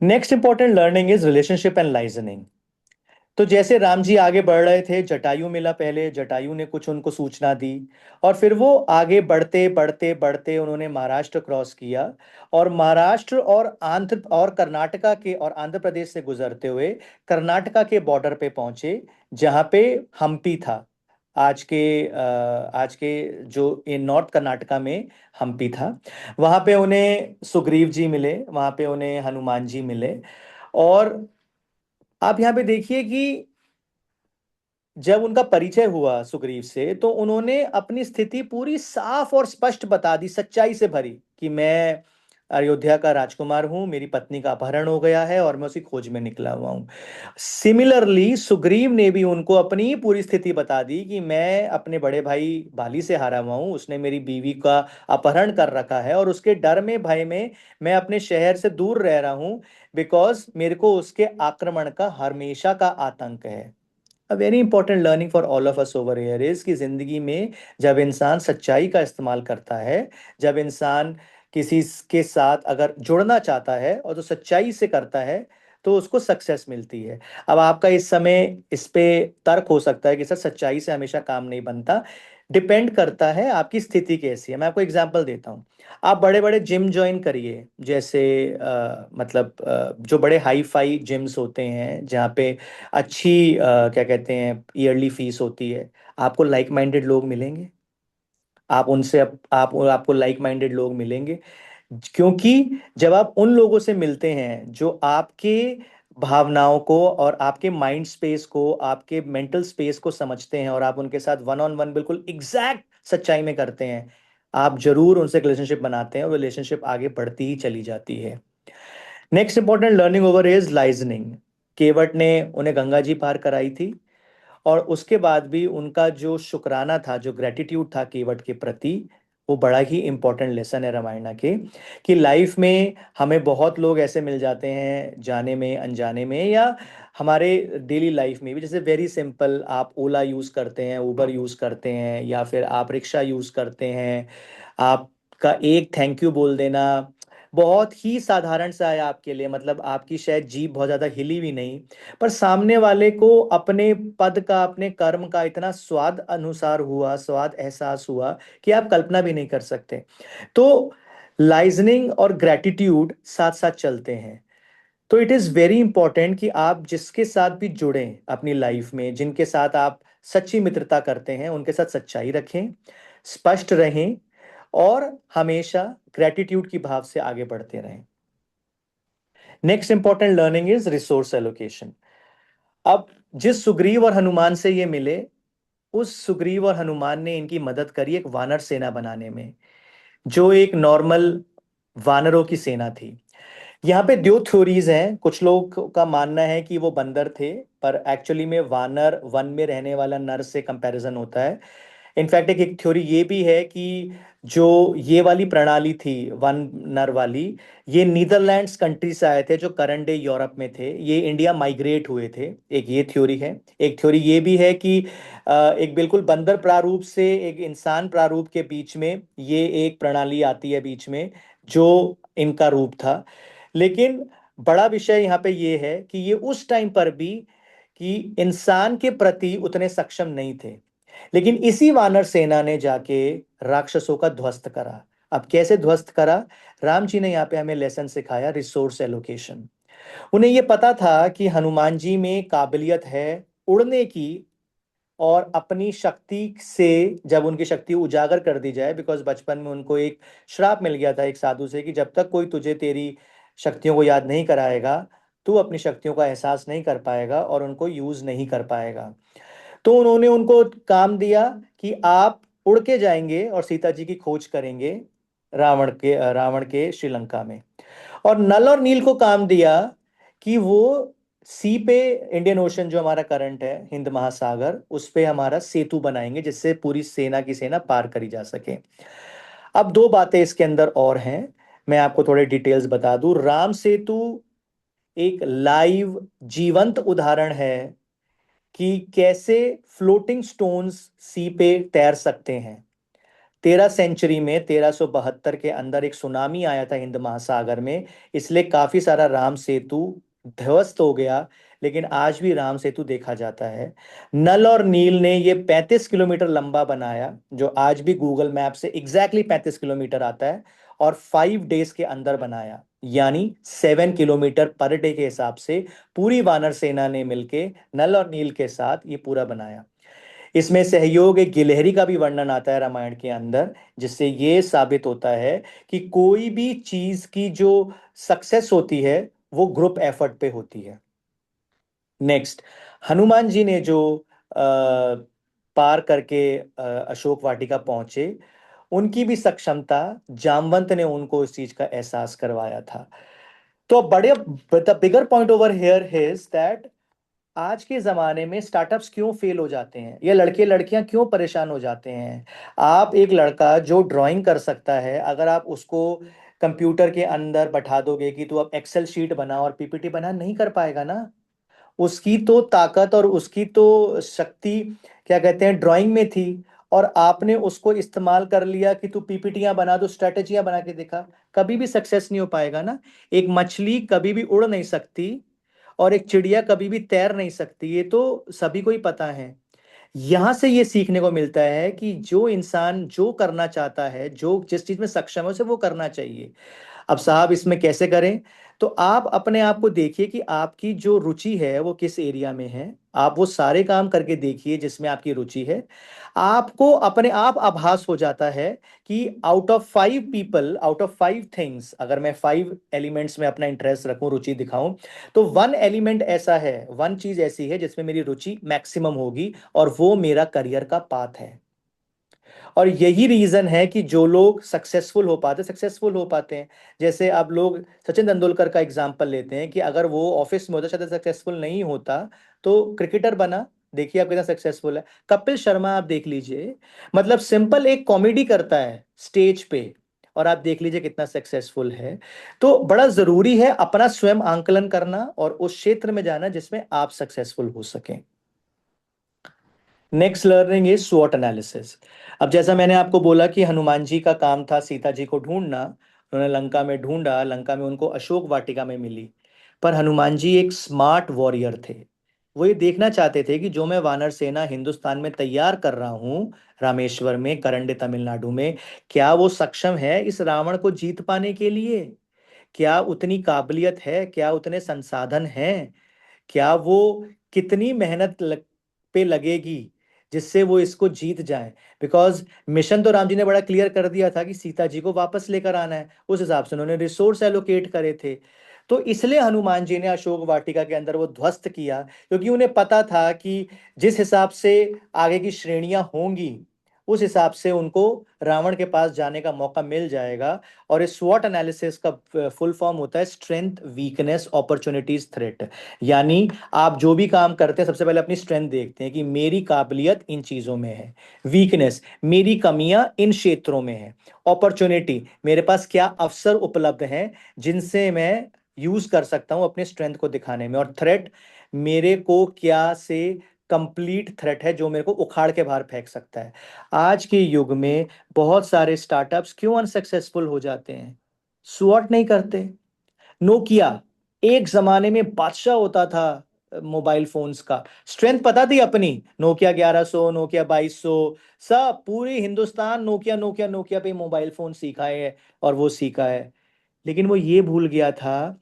Next important learning is relationship and liaisoning. तो जैसे राम जी आगे बढ़ रहे थे, जटायु मिला पहले, जटायु ने कुछ उनको सूचना दी, और फिर वो आगे बढ़ते बढ़ते बढ़ते उन्होंने महाराष्ट्र क्रॉस किया, और महाराष्ट्र और आंध्र और कर्नाटका के और आंध्र प्रदेश से गुजरते हुए कर्नाटका के बॉर्डर पे पहुंचे, जहां पे हम्पी था। आज के जो इन नॉर्थ कर्नाटका में हम्पी था, वहां पे उन्हें सुग्रीव जी मिले, वहां पे उन्हें हनुमान जी मिले। और आप यहाँ पे देखिए कि जब उनका परिचय हुआ सुग्रीव से, तो उन्होंने अपनी स्थिति पूरी साफ और स्पष्ट बता दी, सच्चाई से भरी, कि मैं अयोध्या का राजकुमार हूँ, मेरी पत्नी का अपहरण हो गया है और मैं उसी खोज में निकला हुआ हूँ। सिमिलरली सुग्रीव ने भी उनको अपनी पूरी स्थिति बता दी कि मैं अपने बड़े भाई बाली से हारा हुआ हूँ, उसने मेरी बीवी का अपहरण कर रखा है और उसके डर में, भय में मैं अपने शहर से दूर रह रहा हूँ, बिकॉज मेरे को उसके आक्रमण का हमेशा का आतंक है। A very important learning for all of us over here is कि जिंदगी में जब इंसान सच्चाई का इस्तेमाल करता है, जब इंसान किसी के साथ अगर जुड़ना चाहता है और तो सच्चाई से करता है, तो उसको सक्सेस मिलती है। अब आपका इस समय इस पे तर्क हो सकता है कि सर सच्चाई से हमेशा काम नहीं बनता। डिपेंड करता है आपकी स्थिति कैसी है। मैं आपको एग्जांपल देता हूँ। आप बड़े बड़े जिम ज्वाइन करिए, जैसे जो बड़े हाई फाई जिम्स होते हैं जहाँ पे अच्छी क्या कहते हैं ईयरली फीस होती है, आपको लाइक माइंडेड लोग मिलेंगे। आप उनसे आपको लाइक माइंडेड लोग मिलेंगे, क्योंकि जब आप उन लोगों से मिलते हैं जो आपके भावनाओं को और आपके माइंड स्पेस को, आपके मेंटल स्पेस को समझते हैं और आप उनके साथ वन ऑन वन बिल्कुल एग्जैक्ट सच्चाई में करते हैं, आप जरूर उनसे रिलेशनशिप बनाते हैं और रिलेशनशिप आगे बढ़ती ही चली जाती है। Next important learning over is liaisoning. Kevat ने उन्हें गंगा जी पार कराई थी और उसके बाद भी उनका जो शुक्राना था, जो ग्रेटिट्यूड था केवट के प्रति, वो बड़ा ही इंपॉर्टेंट लेसन है रामायण के। कि लाइफ में हमें बहुत लोग ऐसे मिल जाते हैं, जाने में अनजाने में या हमारे डेली लाइफ में भी। जैसे वेरी सिंपल, आप ओला यूज़ करते हैं, उबर यूज़ करते हैं या फिर आप रिक्शा यूज़ करते हैं, आपका एक थैंक यू बोल देना बहुत ही साधारण सा है आपके लिए, मतलब आपकी शायद जीभ बहुत ज़्यादा हिली भी नहीं, पर सामने वाले को अपने पद का, अपने कर्म का इतना स्वाद अनुसार हुआ, स्वाद एहसास हुआ कि आप कल्पना भी नहीं कर सकते। तो लाइजनिंग और ग्रेटिट्यूड साथ साथ चलते हैं। तो इट इज़ वेरी इंपॉर्टेंट कि आप जिसके साथ भी जुड़ें अपनी लाइफ में, जिनके साथ आप सच्ची मित्रता करते हैं, उनके साथ सच्चाई रखें, स्पष्ट रहें और हमेशा ग्रेटिट्यूड की भाव से आगे बढ़ते रहें। Next important learning is resource allocation. अब जिस सुग्रीव और हनुमान से ये मिले, उस सुग्रीव और हनुमान ने इनकी मदद करी एक वानर सेना बनाने में, जो एक नॉर्मल वानरों की सेना थी। यहाँ पे दो थ्योरीज हैं। कुछ लोग का मानना है कि वो बंदर थे, पर एक्चुअली में वानर वन में रहने वाला नर से कंपैरिजन होता है। इनफैक्ट एक थ्योरी ये भी है कि जो ये वाली प्रणाली थी वन नर वाली, ये नीदरलैंड्स कंट्री से आए थे जो करंट डे यूरोप में थे, ये इंडिया माइग्रेट हुए थे। एक ये थ्योरी है। एक थ्योरी ये भी है कि एक बिल्कुल बंदर प्रारूप से एक इंसान प्रारूप के बीच में ये एक प्रणाली आती है बीच में, जो इनका रूप था। लेकिन बड़ा विषय यहाँ पे ये है कि ये उस टाइम पर भी कि इंसान के प्रति उतने सक्षम नहीं थे, लेकिन इसी वानर सेना ने जाके राक्षसों का ध्वस्त करा। अब कैसे ध्वस्त करा? राम जी ने यहाँ पे हमें लेसन सिखाया, रिसोर्स एलोकेशन। उन्हें ये पता था कि हनुमान जी में काबिलियत है उड़ने की, और अपनी शक्ति से जब उनकी शक्ति उजागर कर दी जाए, बिकॉज बचपन में उनको एक श्राप मिल गया था एक साधु से कि जब तक कोई तुझे तेरी शक्तियों को याद नहीं कराएगा, तू अपनी शक्तियों का एहसास नहीं कर पाएगा और उनको यूज नहीं कर पाएगा। तो उन्होंने उनको काम दिया कि आप उड़ के जाएंगे और सीता जी की खोज करेंगे रावण के श्रीलंका में। और नल और नील को काम दिया कि वो सी पे, इंडियन ओशन जो हमारा करंट है, हिंद महासागर, उस पे हमारा सेतु बनाएंगे जिससे पूरी सेना की सेना पार करी जा सके। अब दो बातें इसके अंदर और हैं, मैं आपको थोड़े डिटेल्स बता दूं। राम सेतु एक लाइव जीवंत उदाहरण है कि कैसे फ्लोटिंग स्टोन्स सी पे तैर सकते हैं। 13 सेंचुरी में 1372 के अंदर एक सुनामी आया था हिंद महासागर में, इसलिए काफी सारा राम सेतु ध्वस्त हो गया, लेकिन आज भी राम सेतु देखा जाता है। नल और नील ने ये 35 किलोमीटर लंबा बनाया, जो आज भी गूगल मैप से एग्जैक्टली 35 किलोमीटर आता है, और 5 डेज के अंदर बनाया, यानी 7 किलोमीटर पर डे के हिसाब से पूरी वानर सेना ने मिलके नल और नील के साथ ये पूरा बनाया। इसमें सहयोग एक गिलहरी का भी वर्णन आता है रामायण के अंदर, जिससे ये साबित होता है कि कोई भी चीज की जो सक्सेस होती है वो ग्रुप एफर्ट पे होती है। नेक्स्ट, हनुमान जी ने जो पार करके अशोक वाटिका पहुंचे, उनकी भी सक्षमता जामवंत ने उनको इस चीज का एहसास करवाया था। तो बड़े the bigger point over here is that आज के जमाने में स्टार्टअप्स क्यों फेल हो जाते हैं, या लड़के लड़कियां क्यों परेशान हो जाते हैं। आप एक लड़का जो ड्राइंग कर सकता है, अगर आप उसको कंप्यूटर के अंदर बैठा दोगे कि तू अब एक्सेल शीट बना और पीपीटी बना, नहीं कर पाएगा ना। उसकी तो ताकत और उसकी तो शक्ति क्या कहते हैं ड्राइंग में थी, और आपने उसको इस्तेमाल कर लिया कि तू पीपीटियां बना दो, स्ट्रेटेजियां बना के दिखा। कभी भी सक्सेस नहीं हो पाएगा ना। एक मछली कभी भी उड़ नहीं सकती और एक चिड़िया कभी भी तैर नहीं सकती, ये तो सभी को ही पता है। यहां से ये सीखने को मिलता है कि जो इंसान जो करना चाहता है, जो जिस चीज में सक्षम है, उसे वो करना चाहिए। अब साहब इसमें कैसे करें? तो आप अपने आप को देखिए कि आपकी जो रुचि है वो किस एरिया में है। आप वो सारे काम करके देखिए जिसमें आपकी रुचि है। आपको अपने आप आभास हो जाता है कि out of 5 people, out of 5 things, अगर मैं 5 एलिमेंट्स में अपना इंटरेस्ट रखूं, रुचि दिखाऊं, तो 1 एलिमेंट ऐसा है, 1 चीज ऐसी है जिसमें मेरी रुचि मैक्सिमम होगी, और वो मेरा करियर का पाथ है। और यही रीजन है कि जो लोग सक्सेसफुल हो पाते हैं। जैसे अब लोग सचिन तेंदुलकर का एग्जांपल लेते हैं कि अगर वो ऑफिस में होता शायद सक्सेसफुल नहीं होता, तो क्रिकेटर बना, देखिए आप कितना सक्सेसफुल है। कपिल शर्मा आप देख लीजिए, मतलब सिंपल एक कॉमेडी करता है स्टेज पे, और आप देख लीजिए कितना सक्सेसफुल है। तो बड़ा जरूरी है अपना स्वयं आंकलन करना और उस क्षेत्र में जाना जिसमें आप सक्सेसफुल हो सकें। नेक्स्ट लर्निंग इज स्वॉट एनालिसिस। अब जैसा मैंने आपको बोला कि हनुमान जी का काम था सीता जी को ढूंढना, उन्होंने लंका में ढूंढा, लंका में उनको अशोक वाटिका में मिली। पर हनुमान जी एक स्मार्ट वॉरियर थे। वो ये देखना चाहते थे कि जो मैं वानर सेना हिंदुस्तान में तैयार कर रहा हूं, रामेश्वर में, करंडे तमिलनाडु में, क्या वो सक्षम है इस रावण को जीत पाने के लिए? क्या उतनी काबिलियत है, क्या उतने संसाधन हैं, क्या वो कितनी मेहनत पे लगेगी जिससे वो इसको जीत जाए? बिकॉज मिशन तो राम जी ने बड़ा क्लियर कर दिया था कि सीता जी को वापस लेकर आना है, उस हिसाब से उन्होंने रिसोर्स एलोकेट करे थे। तो इसलिए हनुमान जी ने अशोक वाटिका के अंदर वो ध्वस्त किया, क्योंकि उन्हें पता था कि जिस हिसाब से आगे की श्रेणियां होंगी, उस हिसाब से उनको रावण के पास जाने का मौका मिल जाएगा। और इस स्वॉट एनालिसिस का फुल फॉर्म होता है स्ट्रेंथ, वीकनेस, अपॉर्चुनिटीज, थ्रेट। यानी आप जो भी काम करते हैं सबसे पहले अपनी स्ट्रेंथ देखते हैं कि मेरी काबिलियत इन चीजों में है, वीकनेस मेरी कमियां इन क्षेत्रों में है, अपॉर्चुनिटी मेरे पास क्या अवसर उपलब्ध हैं जिनसे मैं यूज कर सकता हूं अपने स्ट्रेंथ को दिखाने में, और थ्रेट मेरे को क्या से कंप्लीट थ्रेट है जो मेरे को उखाड़ के बाहर फेंक सकता है। आज के युग में बहुत सारे स्टार्टअप्स क्यों अनसक्सेसफुल हो जाते हैं? स्वॉट नहीं करते। नोकिया एक जमाने में बादशाह होता था मोबाइल फोन्स का। स्ट्रेंथ पता थी अपनी, नोकिया 1100, नोकिया 2200, सब पूरी हिंदुस्तान नोकिया नोकिया नोकिया पे मोबाइल फोन सीखा है, और वो सीखा है। लेकिन वो ये भूल गया था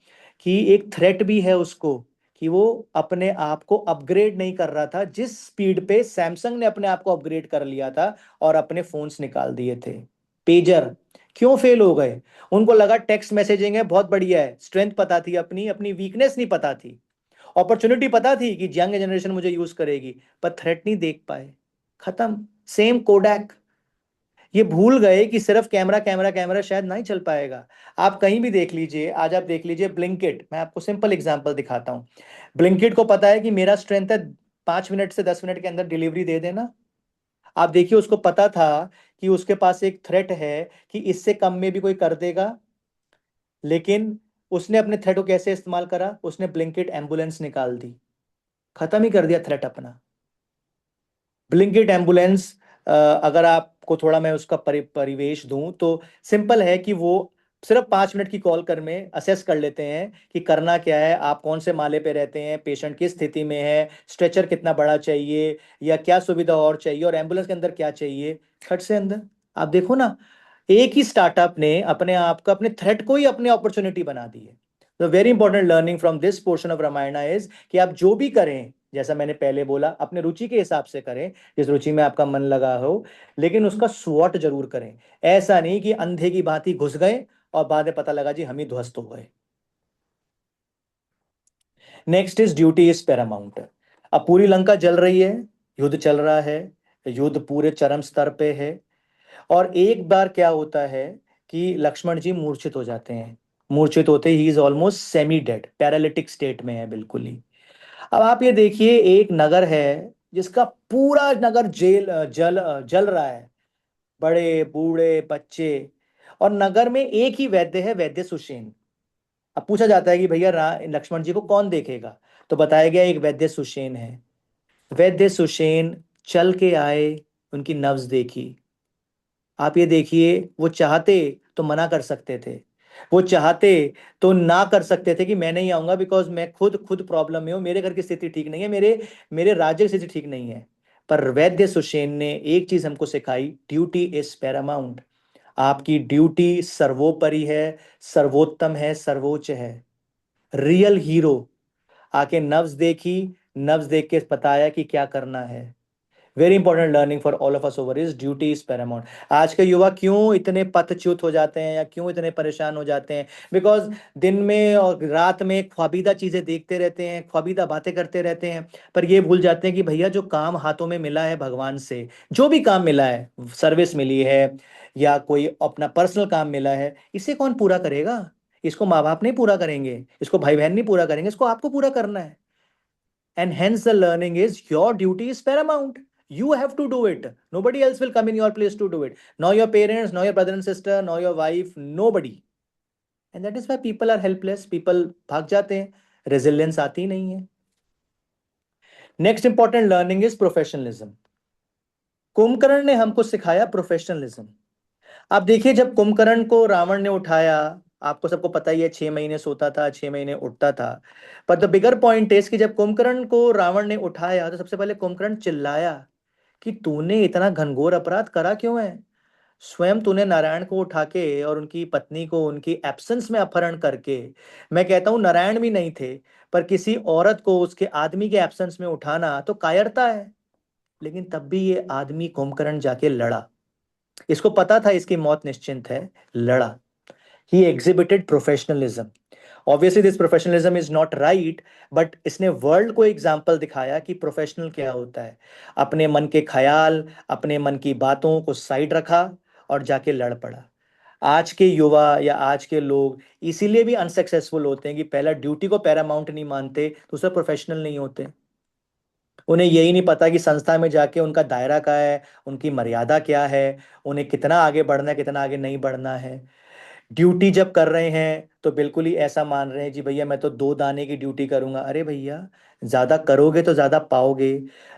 कि एक थ्रेट भी है उसको, कि वो अपने आप को अपग्रेड नहीं कर रहा था जिस स्पीड पे सैमसंग ने अपने आप को अपग्रेड कर लिया था और अपने फोन्स निकाल दिए थे। पेजर क्यों फेल हो गए? उनको लगा टेक्स्ट मैसेजिंग है बहुत बढ़िया है, स्ट्रेंथ पता थी अपनी, अपनी वीकनेस नहीं पता थी। अपॉर्चुनिटी पता थी कि यंग जनरेशन मुझे यूज करेगी, पर थ्रेट नहीं देख पाए, खत्म। सेम कोडैक, ये भूल गए कि सिर्फ कैमरा कैमरा कैमरा शायद नहीं चल पाएगा। आप कहीं भी देख लीजिए, आज आप देख लीजिए ब्लिंकिट, मैं आपको सिंपल एग्जांपल दिखाता हूँ। ब्लिंकिट को पता है कि मेरा स्ट्रेंथ है 5 मिनट से 10 मिनट के अंदर डिलीवरी दे देना। आप देखिए उसको पता था कि उसके पास एक थ्रेट है कि इससे कम में भी कोई कर देगा, लेकिन उसने अपने थ्रेट को कैसे इस्तेमाल करा? उसने ब्लिंकिट एम्बुलेंस निकाल दी, खत्म ही कर दिया थ्रेट अपना। ब्लिंकिट एम्बुलेंस, अगर आपको थोड़ा मैं उसका परिवेश दूं तो सिंपल है कि वो सिर्फ 5 मिनट की कॉल कर में असेस कर लेते हैं कि करना क्या है, आप कौन से माले पे रहते हैं, पेशेंट किस स्थिति में है, स्ट्रेचर कितना बड़ा चाहिए या क्या सुविधा और चाहिए, और एम्बुलेंस के अंदर क्या चाहिए, खट से अंदर। आप देखो ना, एक ही स्टार्टअप ने अपने आप का, अपने थ्रेट को ही अपनी अपॉर्चुनिटी बना दी है। तो very important learning from this portion of Ramayana is कि आप जो भी करें, जैसा मैंने पहले बोला, अपने रुचि के हिसाब से करें, जिस रुचि में आपका मन लगा हो, लेकिन उसका स्वॉट जरूर करें। ऐसा नहीं कि अंधे की भांति घुस गए और बाद में पता लगा जी हम ही ध्वस्त हो गए। Next is duty is Paramount. अब पूरी लंका जल रही है, युद्ध चल रहा है, युद्ध पूरे चरम स्तर पे है, और एक बार क्या होता है कि लक्ष्मण जी मूर्छित हो जाते हैं। मूर्छित होते he is almost semi dead, paralytic state में है बिल्कुल ही। अब आप ये देखिए, एक नगर है जिसका पूरा नगर जल रहा है, बड़े बूढ़े बच्चे, और नगर में एक ही वैद्य है, वैद्य सुषेण। अब पूछा जाता है कि भैया लक्ष्मण जी को कौन देखेगा, तो बताया गया एक वैद्य सुषेण है। वैद्य सुषेण चल के आए, उनकी नब्ज देखी। आप ये देखिए, वो चाहते तो मना कर सकते थे, वो चाहते तो ना कर सकते थे कि मैं नहीं आऊंगा बिकॉज मैं खुद खुद प्रॉब्लम में हूं, मेरे घर की स्थिति ठीक नहीं है, मेरे मेरे राज्य की स्थिति ठीक नहीं है। पर वैद्य सुषेण ने एक चीज हमको सिखाई, ड्यूटी इज पैरामाउंट। आपकी ड्यूटी सर्वोपरि है, सर्वोत्तम है, सर्वोच्च है। रियल हीरो आके नब्ज देखी, नब्ज देख के बताया कि क्या करना है। Very important learning for all of us over is duty is Paramount. आज के युवा क्यों इतने पथच्युत हो जाते हैं या क्यों इतने परेशान हो जाते हैं? बिकॉज दिन में और रात में ख्वाबीदा चीजें देखते रहते हैं, ख्वाबीदा बातें करते रहते हैं, पर ये भूल जाते हैं कि भैया जो काम हाथों में मिला है भगवान से, जो भी काम मिला है, सर्विस मिली है या कोई अपना पर्सनल काम मिला है, इसे कौन पूरा करेगा? इसको माँ बाप नहीं पूरा करेंगे, इसको भाई बहन नहीं पूरा करेंगे, इसको आपको पूरा करना है। And hence the learning is your duty is paramount. You have to do it. Nobody else will come in your place to do it. Nor your parents, nor your brother and sister, nor your wife, nobody. And that is why people are helpless. People भाग जाते हैं, resilience आती नहीं है। Next important learning is professionalism. Kumbhakarna ने हमको सिखाया professionalism. आप देखिए, जब कुंभकर्ण को रावण ने उठाया, आपको सबको पता ही है, 6 महीने सोता था, 6 महीने उठता था। पर द बिगर पॉइंट इज कि जब कुंभकर्ण को रावण ने उठाया तो सबसे पहले कुंभकर्ण चिल्लाया कि तूने इतना घनघोर अपराध करा क्यों है? स्वयं तूने नारायण को उठा के और उनकी पत्नी को उनकी एब्सेंस में अपहरण करके, मैं कहता हूं नारायण भी नहीं थे, पर किसी औरत को उसके आदमी के एब्सेंस में उठाना तो कायरता है। लेकिन तब भी ये आदमी कुंभकर्ण जाके लड़ा, इसको पता था इसकी मौत निश्चिंत है, लड़ा। He exhibited professionalism. Obviously this professionalism is not right, but इसने वर्ल्ड को एग्जाम्पल दिखाया कि प्रोफेशनल क्या होता है। अपने मन के ख्याल, अपने मन की बातों को साइड रखा और जाके लड़ पड़ा। आज के युवा या आज के लोग इसीलिए भी अनसक्सेसफुल होते हैं कि पहला ड्यूटी को पैरामाउंट नहीं मानते, दूसरा प्रोफेशनल नहीं होते। उन्हें यही नहीं पता कि संस्था में जाके उनका दायरा क्या है, उनकी मर्यादा क्या है, उन्हें कितना आगे बढ़ना है, कितना आगे नहीं बढ़ना है। ड्यूटी जब कर रहे हैं तो बिल्कुल ही ऐसा मान रहे हैं जी भैया मैं तो 2 दाने की ड्यूटी करूंगा। अरे भैया, ज्यादा करोगे तो ज्यादा पाओगे।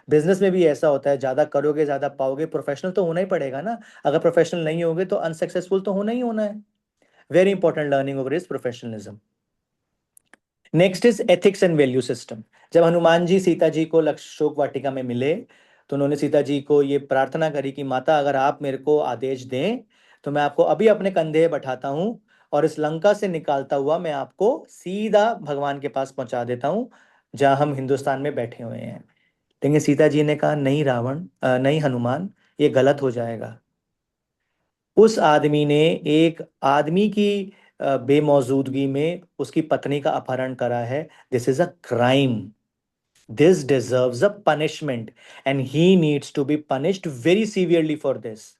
बिजनेस में भी ऐसा होता है, ज्यादा करोगे ज्यादा पाओगे। प्रोफेशनल तो होना ही पड़ेगा ना, अगर प्रोफेशनल नहीं होगे तो अनसक्सेसफुल तो होना ही होना है। Very important learning over is professionalism. Next is ethics and value system. जब हनुमान जी सीता जी को शोक वाटिका में मिले तो उन्होंने सीता जी को ये प्रार्थना करी कि माता अगर आप मेरे को आदेश दें तो मैं आपको अभी अपने कंधे बैठाता हूं और इस लंका से निकालता हुआ मैं आपको सीधा भगवान के पास पहुंचा देता हूं जहां हम हिंदुस्तान में बैठे हुए हैं। लेकिन सीता जी ने कहा नहीं रावण, नहीं हनुमान, ये गलत हो जाएगा। उस आदमी ने एक आदमी की बेमौजूदगी में उसकी पत्नी का अपहरण करा है। This is a crime, this deserves a punishment and he needs to be punished very severely for this.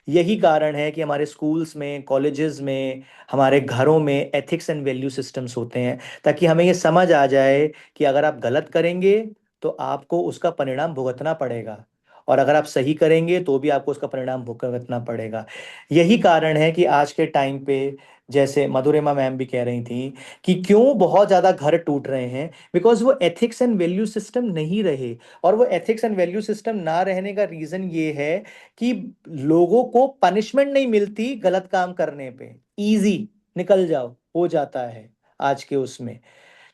यही कारण है कि हमारे स्कूल्स में, कॉलेजेस में, हमारे घरों में एथिक्स एंड वैल्यू सिस्टम्स होते हैं, ताकि हमें ये समझ आ जाए कि अगर आप गलत करेंगे तो आपको उसका परिणाम भुगतना पड़ेगा, और अगर आप सही करेंगे तो भी आपको उसका परिणाम भुगतना पड़ेगा। यही कारण है कि आज के टाइम पे, जैसे मधुरिमा मैम भी कह रही थी, कि क्यों बहुत ज्यादा घर टूट रहे हैं, बिकॉज वो एथिक्स एंड वैल्यू सिस्टम नहीं रहे। और वो एथिक्स एंड वैल्यू सिस्टम ना रहने का रीजन ये है कि लोगों को पनिशमेंट नहीं मिलती गलत काम करने पे, इजी निकल जाओ हो जाता है आज के उसमें।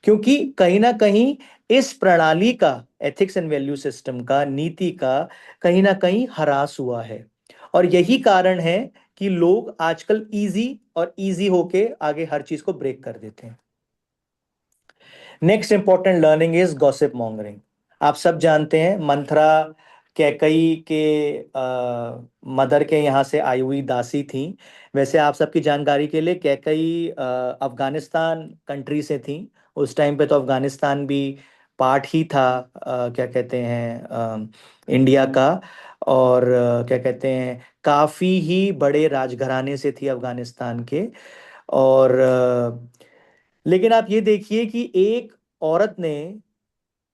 क्योंकि कहीं ना कहीं इस प्रणाली का, एथिक्स एंड वैल्यू सिस्टम का, नीति का कहीं ना कहीं ह्रास हुआ है। और यही कारण है कि लोग आजकल इजी और इजी होके आगे हर चीज को ब्रेक कर देते हैं। Next important learning is gossip mongering. आप सब जानते हैं मंथरा कैकई के मदर के यहाँ से आई हुई दासी थी। वैसे आप सबकी जानकारी के लिए कैकई अफगानिस्तान कंट्री से थी। उस टाइम पे तो अफगानिस्तान भी पार्ट ही था, क्या कहते हैं, इंडिया का। और क्या कहते हैं, काफ़ी ही बड़े राजघराने से थी अफगानिस्तान के। और लेकिन आप ये देखिए कि एक औरत ने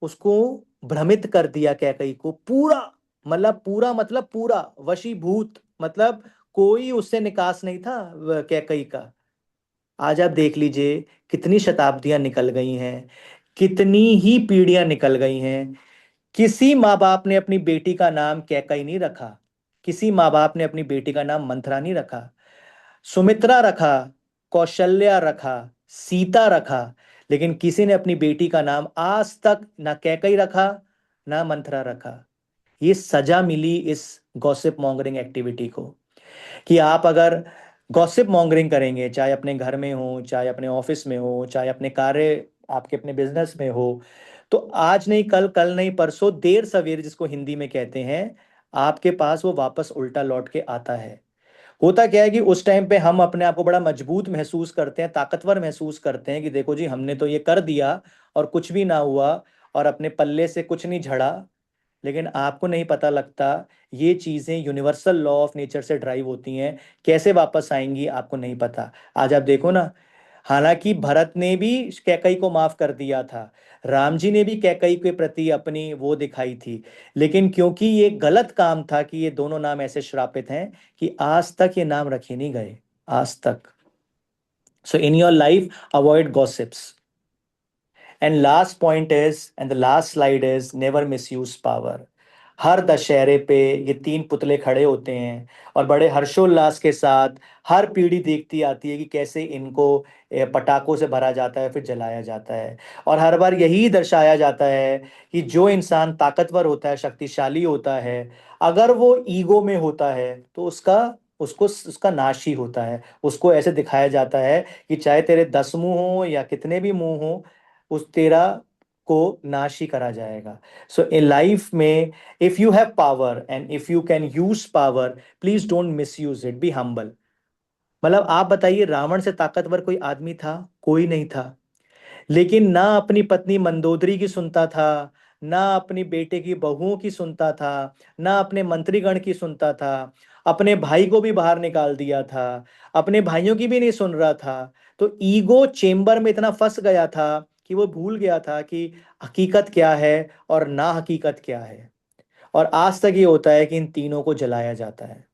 उसको भ्रमित कर दिया, कैकई को पूरा, मतलब पूरा वशीभूत, मतलब कोई उससे निकास नहीं था कैकई का। आज आप देख लीजिए कितनी शताब्दियां निकल गई हैं, कितनी ही पीढ़ियां निकल गई हैं, किसी माँ बाप ने अपनी बेटी का नाम कैकई नहीं रखा, किसी माँ बाप ने अपनी बेटी का नाम मंथरा नहीं रखा। सुमित्रा रखा, कौशल्या रखा, सीता रखा, लेकिन किसी ने अपनी बेटी का नाम आज तक ना कैकई रखा, ना मंथरा रखा। ये सजा मिली इस गॉसिप मॉन्गरिंग एक्टिविटी को, कि आप अगर गॉसिप मॉन्गरिंग करेंगे, चाहे अपने घर में हो, चाहे अपने ऑफिस में हो, चाहे अपने कार्य, आपके अपने बिजनेस में हो, तो आज नहीं कल, कल नहीं परसों, देर सवेर जिसको हिंदी में कहते हैं, आपके पास वो वापस उल्टा लौट के आता है। होता क्या है कि उस टाइम पे हम अपने आप को बड़ा मजबूत महसूस करते हैं, ताकतवर महसूस करते हैं कि देखो जी हमने तो ये कर दिया और कुछ भी ना हुआ और अपने पल्ले से कुछ नहीं झड़ा। लेकिन आपको नहीं पता लगता ये चीज़ें यूनिवर्सल लॉ ऑफ नेचर से ड्राइव होती हैं, कैसे वापस आएंगी आपको नहीं पता। आज आप देखो ना, हालांकि भरत ने भी कैकई को माफ कर दिया था, राम जी ने भी कैकई के प्रति अपनी वो दिखाई थी, लेकिन क्योंकि ये गलत काम था कि ये दोनों नाम ऐसे श्रापित हैं कि आज तक ये नाम रखे नहीं गए, आज तक। So in your life avoid gossips. And last point is, and the last slide is, never misuse power. हर दशहरे पे ये तीन पुतले खड़े होते हैं और बड़े हर्षोल्लास के साथ हर पीढ़ी देखती आती है कि कैसे इनको पटाखों से भरा जाता है, फिर जलाया जाता है। और हर बार यही दर्शाया जाता है कि जो इंसान ताकतवर होता है, शक्तिशाली होता है, अगर वो ईगो में होता है तो उसका नाश ही होता है। उसको ऐसे दिखाया जाता है कि चाहे तेरे 10 मुंह हो या कितने भी मुंह हो, उस तेरा को नाश ही करा जाएगा। सो इन लाइफ में, if you have power and if you can use power, please don't miss use it, be humble. मतलब आप बताइए, रावण से ताकतवर कोई आदमी था? कोई नहीं था। लेकिन ना अपनी पत्नी मंदोदरी की सुनता था, ना अपनी बेटे की बहुओं की सुनता था, ना अपने मंत्रीगण की सुनता था, अपने भाई को भी बाहर निकाल दिया था, अपने भाइयों की भी नहीं सुन रहा था। तो ईगो चेम्बर में इतना फंस गया था कि वो भूल गया था कि हकीकत क्या है और ना हकीकत क्या है। और आज तक ये होता है कि इन तीनों को जलाया जाता है।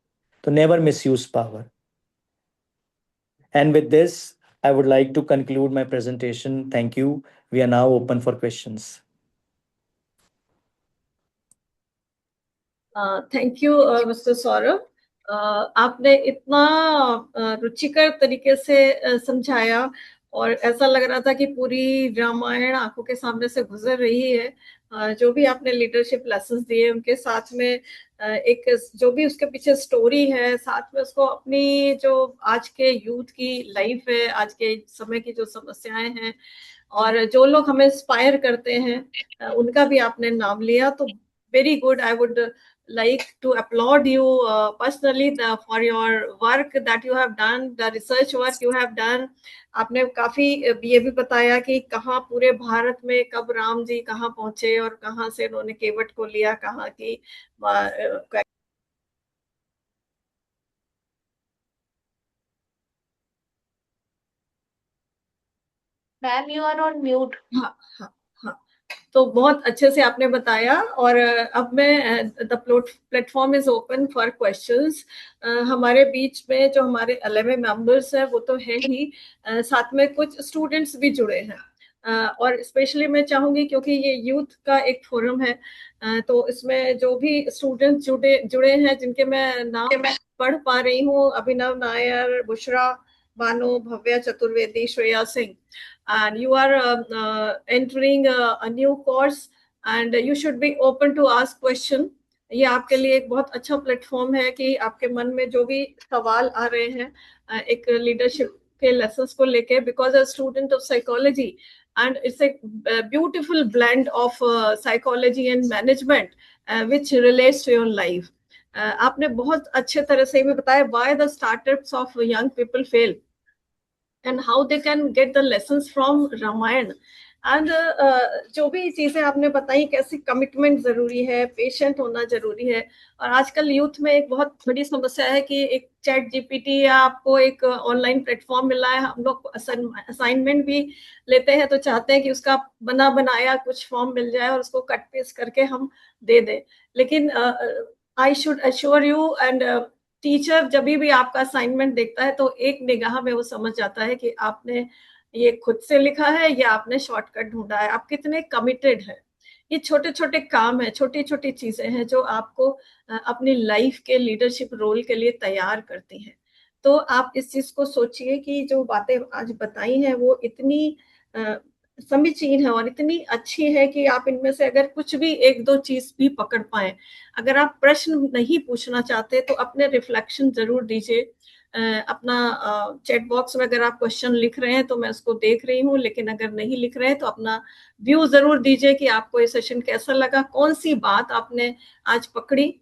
तो never miss use power. And with this, I would like to conclude my presentation. Thank you. We are now open for questions. Thank you mister Saurabh. आपने इतना रुचिकर तरीके से समझाया और ऐसा लग रहा था कि पूरी रामायण आंखों के सामने से गुजर रही है। जो भी आपने लीडरशिप लेसन्स दिए उनके साथ में एक जो भी उसके पीछे स्टोरी है, साथ में उसको अपनी जो आज के यूथ की लाइफ है, आज के समय की जो समस्याएं हैं और जो लोग हमें इंस्पायर करते हैं उनका भी आपने नाम लिया। तो very good. I would like to applaud you personally for your work that you have done, the research work you have done. आपने काफी ये भी बताया कि कहाँ पूरे भारत में कब राम जी कहाँ पहुंचे और कहाँ से उन्होंने केवट को लिया, कहाँ की ma'am you are on mute. हाँ हाँ हाँ, तो बहुत अच्छे से आपने बताया। और अब मैं the platform is open for questions. हमारे बीच में जो हमारे 11 मेंबर्स हैं वो तो है ही, साथ में कुछ स्टूडेंट्स भी जुड़े हैं। और स्पेशली मैं चाहूंगी क्योंकि ये यूथ का एक फोरम है, तो इसमें जो भी स्टूडेंट्स जुड़े हैं जिनके मैं नाम पढ़ पा रही हूँ, अभिनव Nair, Bushra Bano, Bhavya Chaturvedi, Shreya Singh, and you are entering a new course and you should be open to ask question. ये आपके लिए एक बहुत अच्छा प्लेटफॉर्म है कि आपके मन में जो भी सवाल आ रहे हैं एक लीडरशिप के लेसन्स को लेके, because a student of psychology and it's a beautiful blend of psychology and management which relates to your life. आपने बहुत अच्छे तरह से भी बताया why the startups of young people fail and how they can get the lessons from Ramayana. And जो भी चीजें आपने बताई, कैसी कमिटमेंट जरूरी है, पेशेंट होना जरूरी है। और आजकल यूथ में एक बहुत बड़ी समस्या है कि एक चैट जीपीटी या आपको एक ऑनलाइन प्लेटफॉर्म मिला है, हम लोग असाइनमेंट भी लेते हैं तो चाहते हैं कि उसका बना बनाया कुछ फॉर्म मिल जाए और उसको कट पेस्ट करके हम दे दें। लेकिन I should assure you and teacher जब भी आपका असाइनमेंट देखता है तो एक निगाह में वो समझ जाता है कि आपने ये खुद से लिखा है या आपने शॉर्टकट ढूंढा है, आप कितने कमिटेड है। ये छोटे छोटे काम है, छोटी छोटी चीजें हैं जो आपको अपनी लाइफ के लीडरशिप रोल के लिए तैयार करती हैं। तो आप इस चीज को सोचिए कि जो बातें आज बताई हैं वो इतनी समीचीन है और इतनी अच्छी है कि आप इनमें से अगर कुछ भी एक दो चीज भी पकड़ पाए। अगर आप प्रश्न नहीं पूछना चाहते तो अपने रिफ्लेक्शन जरूर दीजिए। अपना चैट बॉक्स में अगर आप क्वेश्चन लिख रहे हैं तो मैं उसको देख रही हूँ, लेकिन अगर नहीं लिख रहे हैं तो अपना व्यू जरूर दीजिए कि आपको ये सेशन कैसा लगा, कौन सी बात आपने आज पकड़ी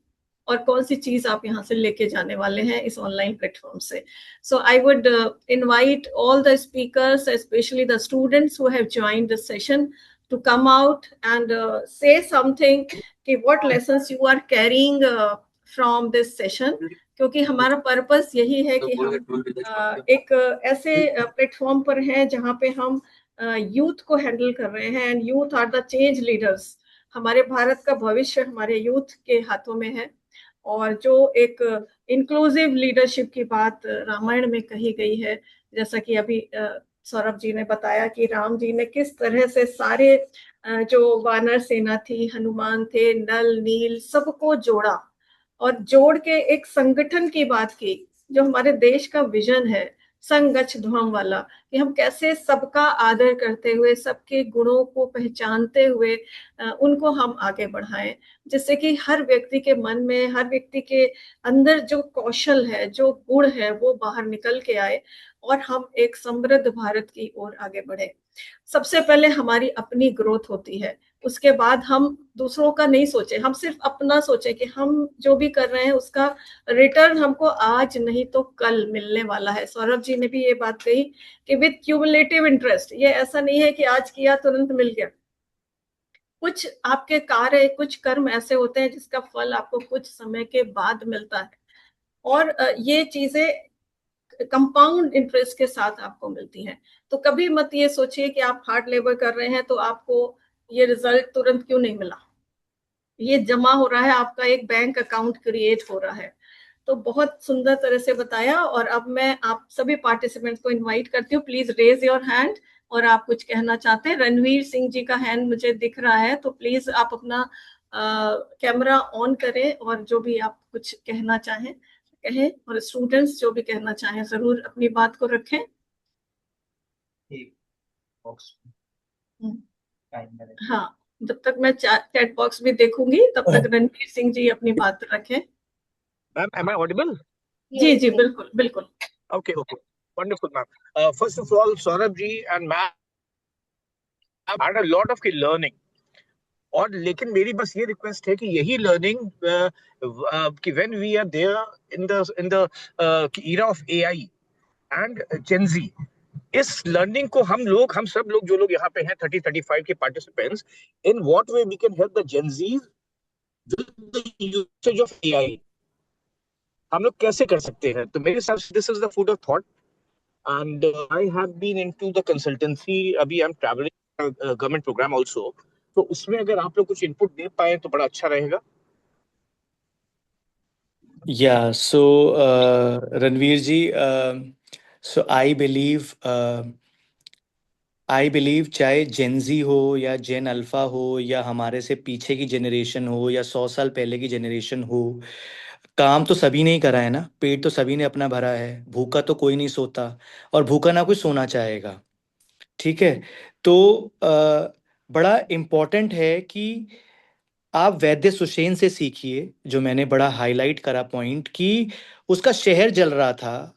और कौन सी चीज आप यहाँ से लेके जाने वाले हैं इस ऑनलाइन प्लेटफॉर्म से। So I would invite all the speakers, especially the students who have joined this session, to come out and say something कि what lessons you are carrying from this session। क्योंकि हमारा purpose यही है कि हम एक ऐसे प्लेटफॉर्म पर हैं जहाँ पे हम यूथ को हैंडल कर रहे हैं and youth are the change leaders. हमारे भारत का भविष्य हमारे यूथ के हाथों में है। और जो एक इंक्लूसिव लीडरशिप की बात रामायण में कही गई है, जैसा कि अभी सौरभ जी ने बताया कि राम जी ने किस तरह से सारे जो वानर सेना थी, हनुमान थे, नल नील, सबको जोड़ा और जोड़ के एक संगठन की बात की, जो हमारे देश का विजन है संगच्छ ध्वम वाला, कि हम कैसे सबका आदर करते हुए, सबके गुणों को पहचानते हुए उनको हम आगे बढ़ाएं, जिससे कि हर व्यक्ति के मन में, हर व्यक्ति के अंदर जो कौशल है, जो गुण है, वो बाहर निकल के आए और हम एक समृद्ध भारत की ओर आगे बढ़े। सबसे पहले हमारी अपनी ग्रोथ होती है, उसके बाद हम दूसरों का नहीं सोचे, हम सिर्फ अपना सोचे कि हम जो भी कर रहे हैं उसका रिटर्न हमको आज नहीं तो कल मिलने वाला है। सौरभ जी ने भी ये बात कही कि विद क्यूमुलेटिव इंटरेस्ट, ये ऐसा नहीं है कि आज किया तुरंत मिल गया। कुछ आपके कार्य, कुछ कर्म ऐसे होते हैं जिसका फल आपको कुछ समय के बाद मिलता है और ये चीजें कंपाउंड इंटरेस्ट के साथ आपको मिलती हैं। तो कभी मत ये सोचिए कि आप हार्ड लेबर कर रहे हैं तो आपको ये रिजल्ट तुरंत क्यों नहीं मिला। ये जमा हो रहा है, आपका एक बैंक अकाउंट क्रिएट हो रहा है। तो बहुत सुंदर तरह से बताया। और अब मैं आप सभी पार्टिसिपेंट्स को इनवाइट करती हूँ, प्लीज रेज योर हैंड और आप कुछ कहना चाहते हैं। रणवीर सिंह जी का हैंड मुझे दिख रहा है, तो प्लीज आप अपना कैमरा ऑन करें और जो भी आप कुछ कहना चाहें कहें, और स्टूडेंट्स जो भी कहना चाहें जरूर अपनी बात को रखें। हाँ, जब तक मैं चैट बॉक्स भी देखूंगी तब तक रणवीर सिंह जी अपनी बात रखें। Ma'am, am I audible? जी जी बिल्कुल बिल्कुल। Okay, wonderful, ma'am. First of all, Saurabh ji and ma'am had a lot of learning. और लेकिन मेरी बस ये रिक्वेस्ट है कि यही लर्निंग कि when we are there in the era of AI and Gen Z, इस लर्निंग को हम सब लोग जो लोग यहाँ पे हैं 30-35 के participants, in what way we can help the Gen Zs with the usage of AI, हम लोग कैसे कर सकते हैं। तो मेरे हिसाब से this is the food of thought and I have been into the consultancy, अभी I am travelling government programme also, तो उसमें अगर आप लोग कुछ इनपुट दे पाए तो बड़ा अच्छा रहेगा। Yeah, so Ranveer ji, so I believe चाहे जेनजी हो या जेन अल्फा हो या हमारे से पीछे की जनरेशन हो या 100 साल पहले की जनरेशन हो, काम तो सभी ने ही करा है ना, पेट तो सभी ने अपना भरा है, भूखा तो कोई नहीं सोता और भूखा ना कोई सोना चाहेगा। ठीक है। तो बड़ा इम्पोर्टेंट है कि आप वैद्य सुषेण से सीखिए, जो मैंने बड़ा हाईलाइट करा पॉइंट कि उसका शहर जल रहा था,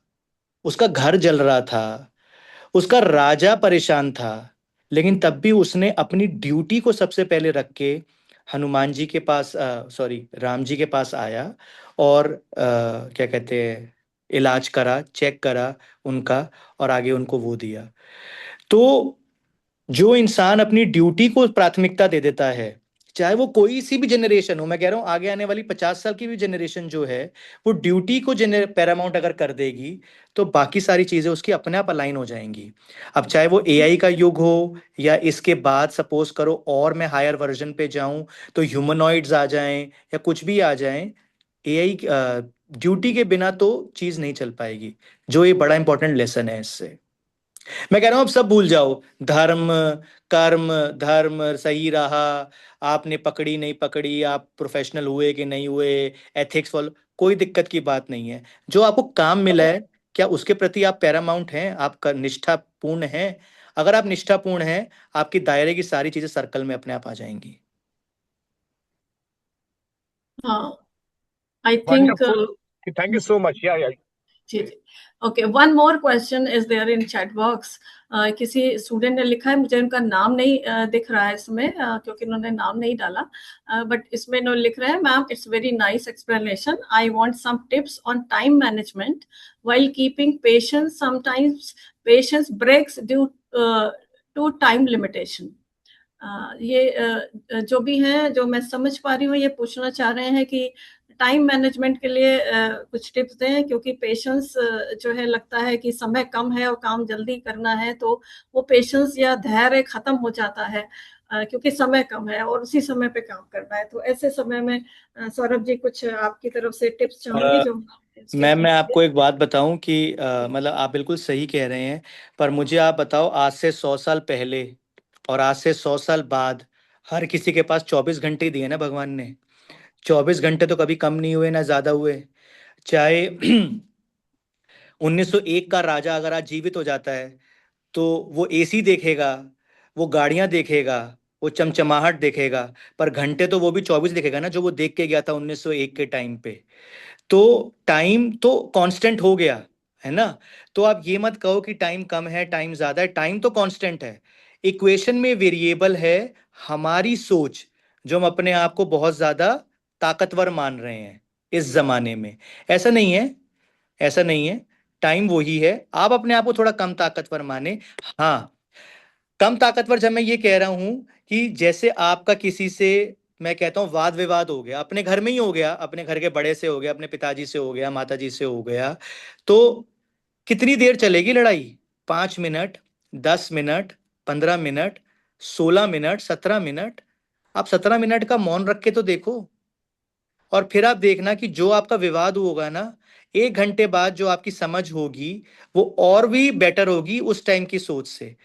उसका घर जल रहा था, उसका राजा परेशान था, लेकिन तब भी उसने अपनी ड्यूटी को सबसे पहले रख के हनुमान जी के पास, सॉरी, राम जी के पास आया और क्या कहते हैं, इलाज करा, चेक करा उनका और आगे उनको वो दिया। तो जो इंसान अपनी ड्यूटी को प्राथमिकता दे देता है, चाहे वो कोई सी भी जनरेशन हो, मैं कह रहा हूं आगे आने वाली 50 साल की भी जनरेशन जो है, वो ड्यूटी को पैरामाउंट अगर कर देगी, तो बाकी सारी चीजें उसकी अपने आप अलाइन हो जाएंगी। अब चाहे वो एआई का युग हो, या इसके बाद सपोज करो और मैं हायर वर्जन पे जाऊं तो ह्यूमनॉइड्स आ जाएं या कुछ भी आ जाएं, एआई ड्यूटी के बिना तो चीज नहीं चल पाएगी। जो ये बड़ा इंपॉर्टेंट लेसन है इससे। मैं कह रहा हूं अब सब भूल जाओ, धर्म, कर्म, धर्म सही रहा, आपने पकड़ी नहीं पकड़ी, आप प्रोफेशनल हुए कि नहीं हुए, एथिक्स फॉलो, कोई दिक्कत की बात नहीं है। जो आपको काम मिला है, क्या उसके प्रति आप पैरामाउंट हैं, आपका निष्ठापूर्ण हैं? अगर आप निष्ठापूर्ण हैं, आपकी दायरे की सारी चीजें सर्कल में अपने आप आ जाएंगी। हाँ, I think Wonderful. Thank you so much. Yeah. जी जी। Okay, one more question is there in chat box. किसी स्टूडेंट ने लिखा है, मुझे उनका नाम नहीं दिख रहा है इसमें, क्योंकि उन्होंने नाम नहीं डाला, बट इसमें उन्होंने लिख रहे हैं, ma'am it's very nice explanation, I want some tips on time management while keeping patience, sometimes patience breaks due to time limitation. ये जो भी है, जो मैं समझ पा रही हूँ, ये पूछना चाह रहे हैं कि टाइम मैनेजमेंट के लिए कुछ टिप्स दें, क्योंकि पेशेंस जो है, लगता है कि समय कम है और काम जल्दी करना है, तो वो पेशेंस या धैर्य खत्म हो जाता है, क्योंकि समय कम है और उसी समय पे काम करना है। तो ऐसे समय में सौरभ जी, कुछ आपकी तरफ से टिप्स चाहूंगी जो मैं आपको एक बात बताऊं कि मतलब आप बिल्कुल सही कह रहे हैं, पर मुझे आप बताओ, आज से 100 साल पहले और आज से 100 साल बाद हर किसी के पास 24 घंटे दिए ना भगवान ने। 24 घंटे तो कभी कम नहीं हुए ना ज्यादा हुए। चाहे 1901 का राजा अगर आज जीवित हो जाता है, तो वो एसी देखेगा, वो गाड़ियां देखेगा, वो चमचमाहट देखेगा, पर घंटे तो वो भी 24 देखेगा ना, जो वो देख के गया था 1901 के टाइम पे। तो टाइम तो कांस्टेंट हो गया है ना। तो आप ये मत कहो कि टाइम कम है, टाइम ज्यादा है, टाइम तो कांस्टेंट है। इक्वेशन में वेरिएबल है हमारी सोच, जो हम अपने आप को बहुत ज्यादा ताकतवर मान रहे हैं इस जमाने में। ऐसा नहीं है, ऐसा नहीं है। टाइम वही है, आप अपने आप को थोड़ा कम ताकतवर माने। हाँ, कम ताकतवर जब मैं ये कह रहा हूं कि जैसे आपका किसी से, मैं कहता हूं वाद विवाद हो गया, अपने घर में ही हो गया, अपने घर के बड़े से हो गया, अपने पिताजी से हो गया, माताजी से हो गया, तो कितनी देर चलेगी लड़ाई? 5 minute, 10 minute, 15 minute, 16 minute, 17 minute. आप 17 मिनट का मौन रख के तो देखो, और फिर आप देखना कि जो आपका विवाद होगा ना, 1 घंटे बाद जो आपकी समझ होगी, वो और भी बेटर होगी उस टाइम की सोच से।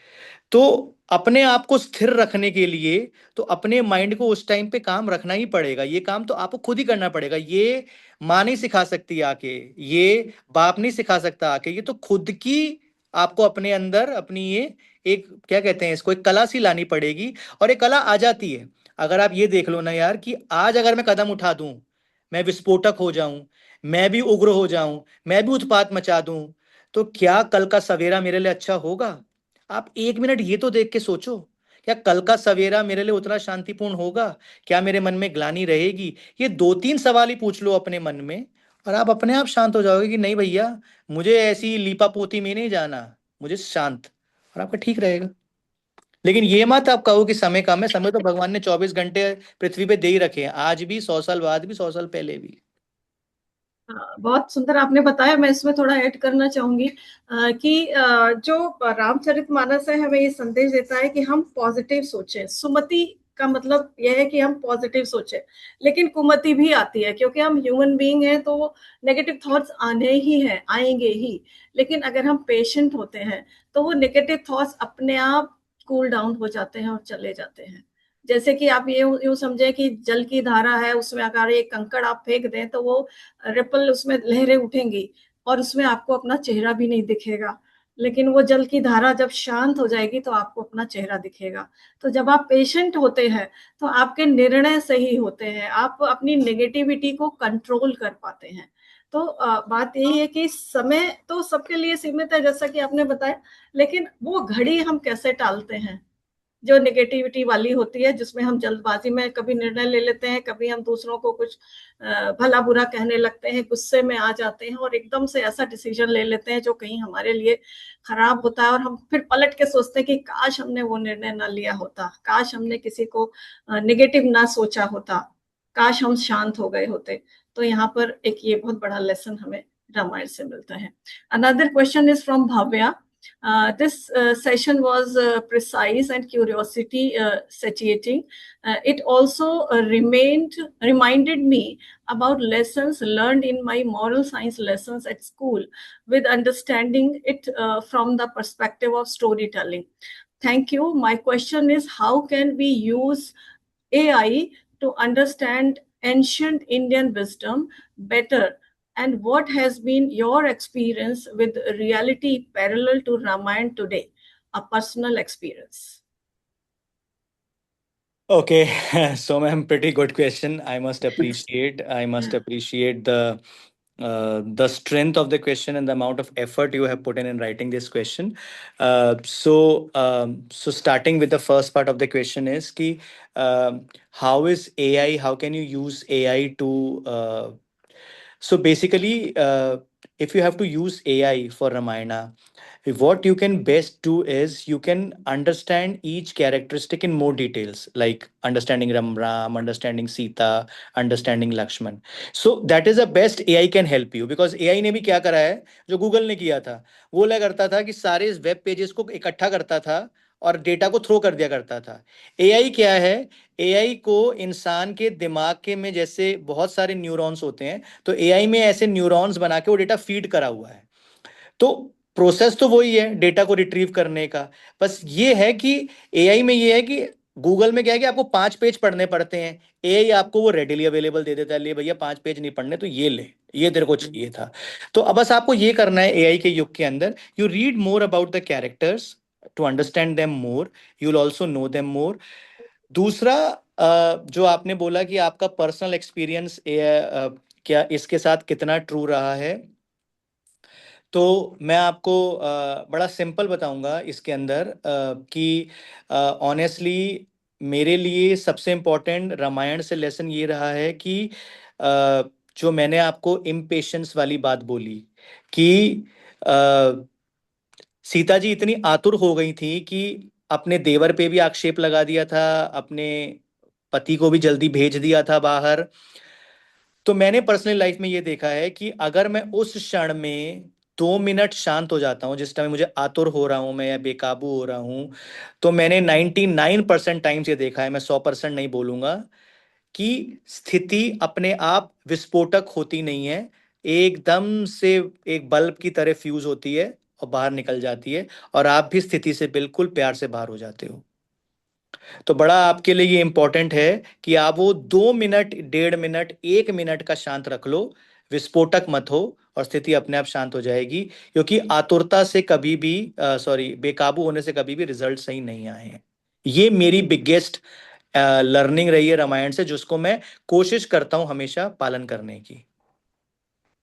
तो अपने आप को स्थिर रखने के लिए तो अपने माइंड को उस टाइम पे काम रखना ही पड़ेगा। ये काम तो आपको खुद ही करना पड़ेगा। ये माँ नहीं सिखा सकती आके, ये बाप नहीं सिखा सकता आके, ये तो खुद की आपको अपने अंदर अपनी ये एक क्या कहते हैं इसको, एक कला सी लानी पड़ेगी। और एक कला आ जाती है। अगर आप ये देख लो ना यार, कि आज अगर मैं कदम उठा दूं, मैं विस्फोटक हो जाऊं, मैं भी उग्र हो जाऊं, मैं भी उत्पात मचा दूं, तो क्या कल का सवेरा मेरे लिए अच्छा होगा? आप 1 मिनट ये तो देख के सोचो, क्या कल का सवेरा मेरे लिए उतना शांतिपूर्ण होगा? क्या मेरे मन में ग्लानि रहेगी? ये 2-3 सवाल ही पूछ लो अपने मन में, और आप अपने आप शांत हो जाओगे कि नहीं भैया, मुझे ऐसी लीपापोती में नहीं जाना, मुझे शांत। और आपका ठीक रहेगा। लेकिन ये मत आप कहो कि समय कम है, समय तो भगवान ने 24 घंटे पृथ्वी पे दे ही रखे हैं, आज भी, 100 साल बाद भी, 100 साल पहले भी। हाँ, बहुत सुंदर आपने बताया। मैं इसमें थोड़ा ऐड करना चाहूंगी कि जो रामचरितमानस है, हमें ये संदेश देता है कि हम पॉजिटिव सोचें। सुमति का मतलब यह है कि हम पॉजिटिव सोचें, लेकिन कुमति भी आती है, क्योंकि हम ह्यूमन बीइंग हैं, तो नेगेटिव थॉट्स आने ही हैं, आएंगे ही। लेकिन अगर हम पेशेंट होते हैं, तो वो नेगेटिव थॉट्स अपने आप कूल डाउन हो जाते हैं और चले जाते हैं। जैसे कि आप ये यूं समझे कि जल की धारा है, उसमें अगर एक कंकड़ आप फेंक दें, तो वो रिपल, उसमें लहरें उठेंगी और उसमें आपको अपना चेहरा भी नहीं दिखेगा। लेकिन वो जल की धारा जब शांत हो जाएगी, तो आपको अपना चेहरा दिखेगा। तो जब आप पेशेंट होते हैं, तो आपके निर्णय सही होते हैं, आप अपनी नेगेटिविटी को कंट्रोल कर पाते हैं। तो बात यही है कि समय तो सबके लिए सीमित है, जैसा कि आपने बताया, लेकिन वो घड़ी हम कैसे टालते हैं, जो नेगेटिविटी वाली होती है, जिसमें हम जल्दबाजी में कभी निर्णय ले लेते हैं, कभी हम दूसरों को कुछ भला बुरा कहने लगते हैं, गुस्से में आ जाते हैं और एकदम से ऐसा डिसीजन ले लेते हैं जो कहीं हमारे लिए खराब होता है, और हम फिर पलट के सोचते हैं कि काश हमने वो निर्णय ना लिया होता, काश हमने किसी को नेगेटिव ना सोचा होता, काश हम शांत हो गए होते। तो यहाँ पर एक ये बहुत बड़ा लेसन हमें रामायण से मिलता है। Another question is from Bhavya. This session was precise and curiosity satiating. It also reminded me about lessons learned in my moral science lessons at school, with understanding it from the perspective of storytelling. Thank you. My question is, how can we use AI to understand ancient Indian wisdom better? And what has been your experience with reality parallel to Ramayana today? A personal experience. Okay, so ma'am, pretty good question. I must appreciate the strength of the question and the amount of effort you have put in writing this question. So starting with the first part of the question is ki, how is AI? How can you use AI to so basically, if you have to use AI for Ramayana, what you can best do is you can understand each characteristic in more details, like understanding Ram, understanding Sita, understanding Lakshman. So that is the best AI can help you, because AI ने भी क्या करा है जो Google ने किया था, वो क्या करता था कि सारे वेब पेजेस को इकट्ठा करता था और डेटा को थ्रो कर दिया करता था। एआई क्या है? एआई को इंसान के दिमाग के में जैसे बहुत सारे न्यूरॉन्स होते हैं, तो एआई में ऐसे न्यूरॉन्स बना के वो डेटा फीड करा हुआ है। तो प्रोसेस तो वही है डेटा को रिट्रीव करने का, बस ये है कि एआई में ये है कि गूगल में क्या है कि आपको 5 पेज पढ़ने पड़ते हैं, एआई आपको वो रेडिली अवेलेबल दे देता है, ले भैया 5 पेज नहीं पढ़ने तो ये ले, ये तेरे को चाहिए था। तो अब बस आपको ये करना है एआई के युग के अंदर, you read more about the characters to understand them more, you will also know them more. दूसरा, जो आपने बोला कि आपका पर्सनल एक्सपीरियंस क्या इसके साथ कितना ट्रू रहा है, तो मैं आपको बड़ा सिंपल बताऊंगा इसके अंदर कि ऑनेस्टली मेरे लिए सबसे इम्पोर्टेंट रामायण से लेसन ये रहा है कि जो मैंने आपको इम्पेशंस वाली बात बोली कि सीता जी इतनी आतुर हो गई थी कि अपने देवर पे भी आक्षेप लगा दिया था, अपने पति को भी जल्दी भेज दिया था बाहर। तो मैंने पर्सनल लाइफ में ये देखा है कि अगर मैं उस क्षण में 2 मिनट शांत हो जाता हूँ, जिस टाइम मुझे आतुर हो रहा हूँ मैं या बेकाबू हो रहा हूँ, तो मैंने 99% टाइम्स ये देखा है, मैं 100% नहीं बोलूंगा, कि स्थिति अपने आप विस्फोटक होती नहीं है, एकदम से एक बल्ब की तरह फ्यूज होती है और बाहर निकल जाती है, और आप भी स्थिति से बिल्कुल प्यार से बाहर हो जाते हो। तो बड़ा आपके लिए ये इंपॉर्टेंट है कि आप वो 2 मिनट, 1.5 मिनट, 1 मिनट का शांत रख लो, विस्फोटक मत हो, और स्थिति अपने आप शांत हो जाएगी, क्योंकि आतुरता से कभी भी बेकाबू होने से कभी भी रिजल्ट सही नहीं आए हैं। ये मेरी बिगेस्ट लर्निंग रही है रामायण से, जिसको मैं कोशिश करता हूं हमेशा पालन करने की।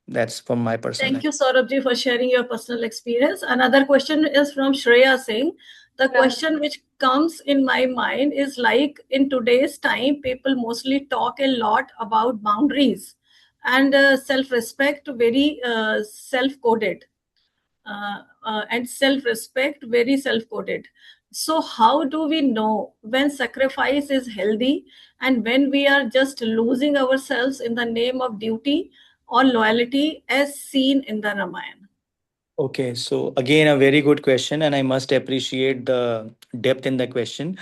That's from my personal Thank you, Saurabh ji, for sharing your personal experience. Another question is from Shreya Singh. The question which comes in my mind is, like, in today's time, people mostly talk a lot about boundaries and self-respect, very self-coded. And self-respect, very self-coded. So how do we know when sacrifice is healthy and when we are just losing ourselves in the name of duty or loyalty as seen in the Ramayana? Okay, so again a very good question and I must appreciate the depth in the question.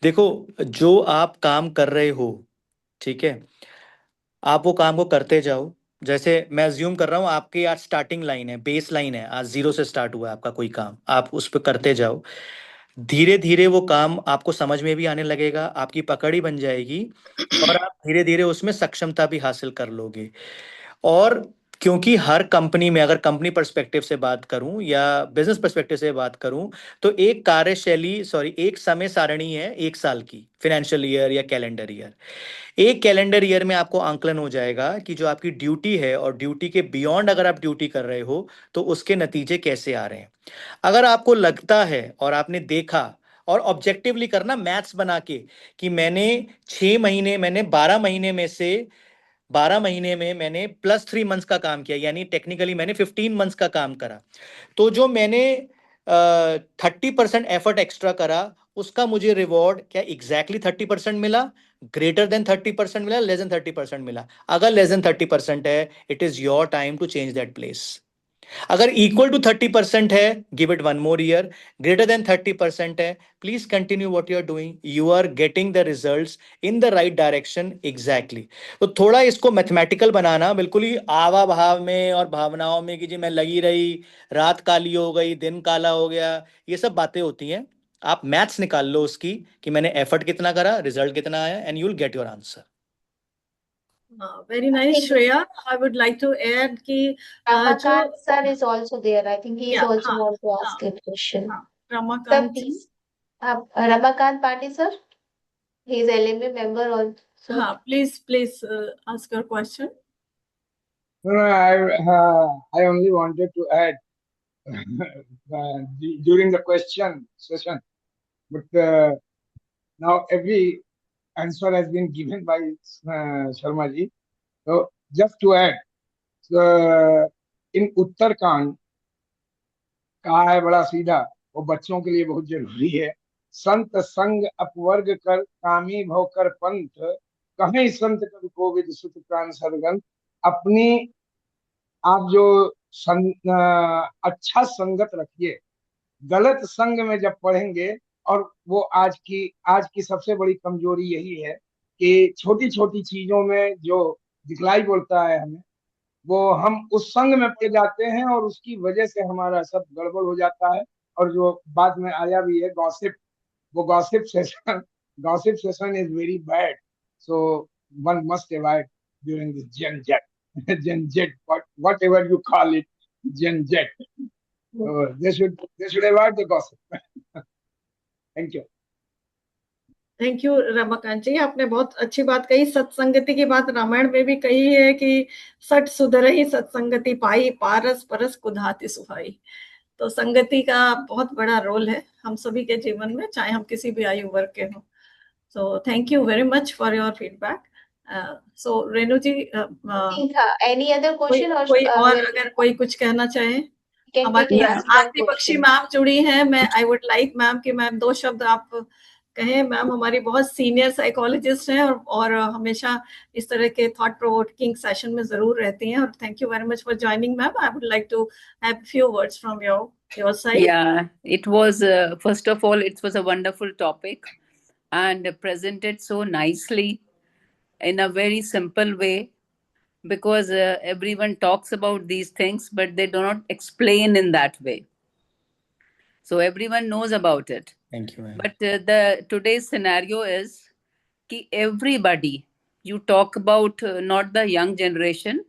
देखो, जो आप काम कर रहे हो, ठीक है, आप वो काम को करते जाओ। जैसे मैं अज्यूम कर रहा हूँ आपकी आज स्टार्टिंग लाइन है, बेस लाइन है, आज 0 से स्टार्ट हुआ है आपका कोई काम, आप उस पर करते जाओ। धीरे धीरे वो काम आपको समझ में भी आने लगेगा, आपकी पकड़ ही बन जाएगी, और आप धीरे धीरे उसमें सक्षमता भी हासिल कर लोगे। और क्योंकि हर कंपनी में, अगर कंपनी पर्सपेक्टिव से बात करूं या बिजनेस पर्सपेक्टिव से बात करूं, तो एक कार्यशैली, एक समय सारणी है 1 साल की, फाइनेंशियल ईयर या कैलेंडर ईयर। एक कैलेंडर ईयर में आपको आंकलन हो जाएगा कि जो आपकी ड्यूटी है और ड्यूटी के बियॉन्ड अगर आप ड्यूटी कर रहे हो तो उसके नतीजे कैसे आ रहे हैं। अगर आपको लगता है और आपने देखा और ऑब्जेक्टिवली करना मैथ्स बना के कि मैंने 6 महीने, मैंने 12 महीने में से 12 महीने में मैंने +3 मंथ्स का काम किया, यानी टेक्निकली मैंने 15 मंथ्स का काम करा। तो जो मैंने 30% एफर्ट एक्स्ट्रा करा, उसका मुझे रिवॉर्ड क्या एग्जैक्टली 30% मिला, ग्रेटर देन 30% मिला, लेस देन 30% मिला? अगर लेस देन 30% है, it is your time to change that place. अगर इक्वल टू 30% है, give it 1 more year। Greater than 30% है, please continue what you are doing, you are getting the results in the right direction exactly. तो थोड़ा इसको mathematical बनाना, बिल्कुल ही आवा भाव में और भावनाओं में कि जी मैं लगी रही, रात काली हो गई, दिन काला हो गया, ये सब बातें होती हैं। आप मैथ्स निकाल लो उसकी कि मैंने एफर्ट कितना करा, रिजल्ट कितना आया, and you will get your answer. Very nice, think Shreya. I would like to add कि Ramakant sir is also there. I think he is Yeah, also हाँ, want to ask हाँ, a question. हाँ, Sir, Ramakant ji, please. Ramakant Pandey sir, he is LMA member also. हाँ, please ask your question. No, no, I only wanted to add during the question session, but now every answer has been given by Sharma ji. So just to add, in Uttarakhand, कहा है बड़ा सीधा, वो बच्चों के लिए बहुत जरूरी है। संत संग अपवर्ग कर, कामी भव कर पंथ, कहीं संत कवि कोविद सुत प्राण सदगंत। अपनी आप जो अच्छा संगत रखिए, गलत संग में जब पढ़ेंगे, और वो आज की सबसे बड़ी कमजोरी यही है कि छोटी छोटी चीजों में जो दिखलाई बोलता है हमें, वो हम उस संग में पड़ जाते हैं और उसकी वजह से हमारा सब गड़बड़ हो जाता है। और जो बाद में आया भी है गॉसिप, वो gossip session is very bad. So one must avoid during this Gen Z Gen Z whatever you call it, Gen Z. they should avoid the gossip. Thank you. Thank you Ramakant ji, आपने बहुत अच्छी बात कही। सत्संगति की बात रामायण में भी कही है कि सठ सुधरहि सत्संगति पाई, पारस परस कुधाति सुहाई। तो संगति का बहुत बड़ा रोल है हम सभी के जीवन में, चाहे हम किसी भी आयु वर्ग के हों। So thank you very much for your feedback. So Renu ji, Any other question or कोई और अगर कोई कुछ कहना चाहे? can हमारे quickly साथ ask one आरती बख्शी question. मैम जुड़ी हैं। मैं आई वुड लाइक मैम कि मैम 2 शब्द आप कहें। मैम हमारी बहुत सीनियर साइकोलॉजिस्ट हैं और हमेशा इस तरह के थॉट प्रोवोकिंग सेशन में जरूर रहती हैं। और thank you very much for joining ma'am. I would like to have few words from your side. Yeah, it was, first of all, it was a wonderful topic and presented so nicely in a very simple way, because everyone talks about these things, but they do not explain in that way. So everyone knows about it. Thank you, ma'am. But the today's scenario is कि everybody, you talk about not the young generation,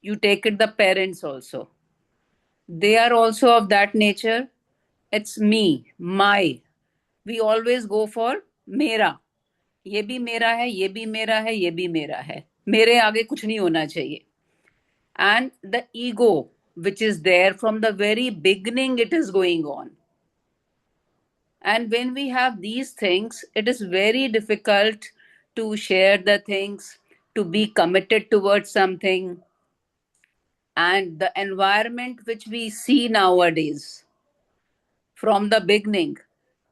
you take it the parents also. They are also of that nature. It's me, my. We always go for मेरा. ये भी मेरा है, ये भी मेरा है, ये भी मेरा है. मेरे आगे कुछ नहीं होना चाहिए. And the ego, which is there from the very beginning, it is going on. And when we have these things, it is very difficult to share the things, to be committed towards something. And the environment which we see nowadays from the beginning,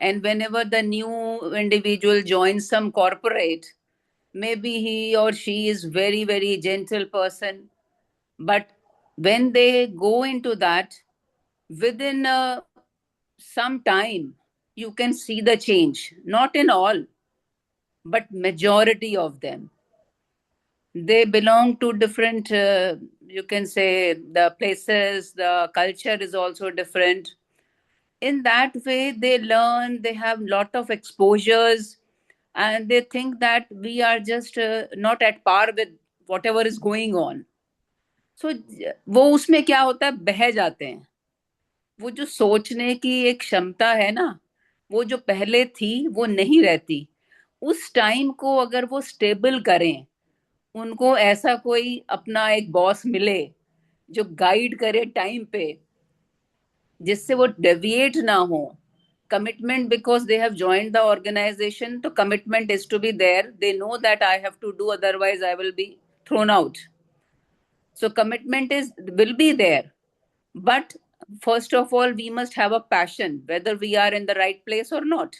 and whenever the new individual joins some corporate, maybe he or she is very, very gentle person. But when they go into that, within some time, you can see the change. Not in all, but majority of them. They belong to different, you can say, the places, the culture is also different. In that way, they learn, they have lot of exposures, and they think that we are just not at par with whatever is going on. So वो उसमें क्या होता है, बह जाते हैं. वो जो सोचने की एक क्षमता है ना, वो जो पहले थी वो नहीं रहती. उस टाइम को अगर वो स्टेबल करें, उनको ऐसा कोई अपना एक बॉस मिले जो गाइड करे टाइम पे, जिससे वो डेविएट ना हो, Commitment because they have joined the organization. So commitment is to be there. They know that I have to do, otherwise I will be thrown out. So commitment will be there. But first of all, we must have a passion, whether we are in the right place or not.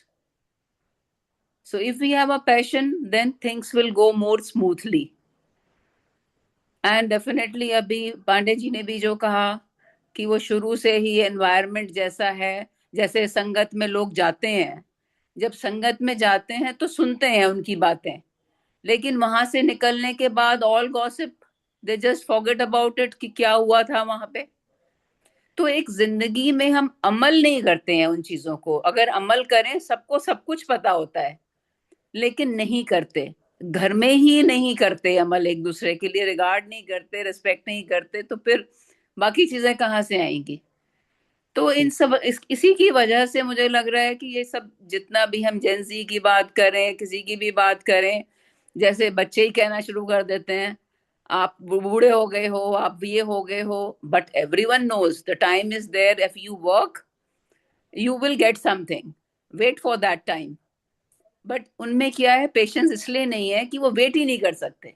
So if we have a passion, then things will go more smoothly. And definitely अभी पांडे जी ने भी जो कहा कि वो शुरू से ही environment जैसा है, जैसे संगत में लोग जाते हैं, जब संगत में जाते हैं तो सुनते हैं उनकी बातें, लेकिन वहां से निकलने के बाद all gossip, they just forget about it कि क्या हुआ था वहां पे. तो एक जिंदगी में हम अमल नहीं करते हैं उन चीजों को. अगर अमल करें, सबको सब कुछ पता होता है, लेकिन नहीं करते. घर में ही नहीं करते अमल, एक दूसरे के लिए रिगार्ड नहीं करते, रिस्पेक्ट नहीं करते, तो फिर बाकी चीजें कहाँ से आएंगी. तो इन सब इसी की वजह से मुझे लग रहा है कि ये सब जितना भी हम जेंजी की बात करें, किसी की भी बात करें, जैसे बच्चे ही कहना शुरू कर देते हैं आप बूढ़े हो गए हो, आप ये हो गए हो. But everyone knows the time is there. If you work you will get something. Wait for that time. But उनमें क्या है, पेशेंस इसलिए नहीं है कि वो वेट ही नहीं कर सकते,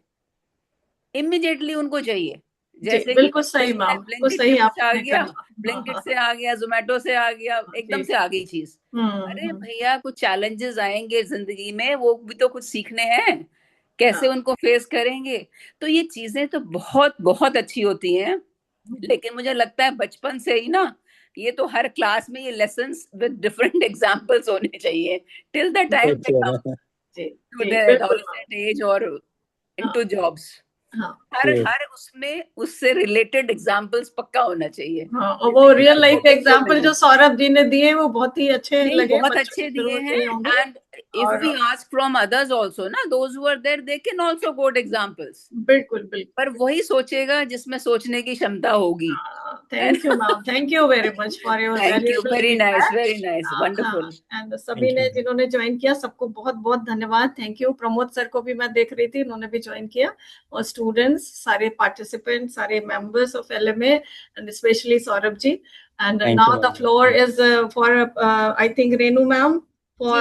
इमिडिएटली उनको चाहिए. जैसे बिल्कुल सही मैम, बिल्कुल सही से आ आपने गया, कहा. ब्लिंकिट से आ गया, जोमेटो से आ गया, एकदम से आ गई चीज. अरे भैया, कुछ चैलेंजेस आएंगे जिंदगी में, वो भी तो कुछ सीखने हैं, कैसे उनको फेस करेंगे. तो ये चीजें तो बहुत बहुत अच्छी होती हैं, लेकिन मुझे लगता है बचपन से ही ना, ये तो हर क्लास में ये लेसन्स विद डिफरेंट एग्जांपल्स होने चाहिए till the time they come to the adolescent age और इनटू जॉब्स. हर उसमें उससे रिलेटेड एग्जांपल्स पक्का होना चाहिए. हाँ, और वो रियल लाइफ एग्जांपल जो सौरभ जी ने दिए वो बहुत ही अच्छे लगे, बहुत अच्छे दिए हैं. And if we ask from others also ना, those who are there, they can also quote examples. बिल्कुल बिल्कुल. पर वही सोचेगा जिसमें सोचने की क्षमता होगी. Thank you ma'am, thank you very much for your valuable. Very nice, wonderful. And सभी ने जिन्होंने ज्वाइन किया, सबको बहुत बहुत धन्यवाद. Thank you. प्रमोद सर को भी मैं देख रही थी, उन्होंने भी ज्वाइन किया, और स्टूडेंट्स, सारे पार्टिसिपेंट, सारे members of LMA, and specially Saurabh ji. And now the floor is for I think Renu ma'am for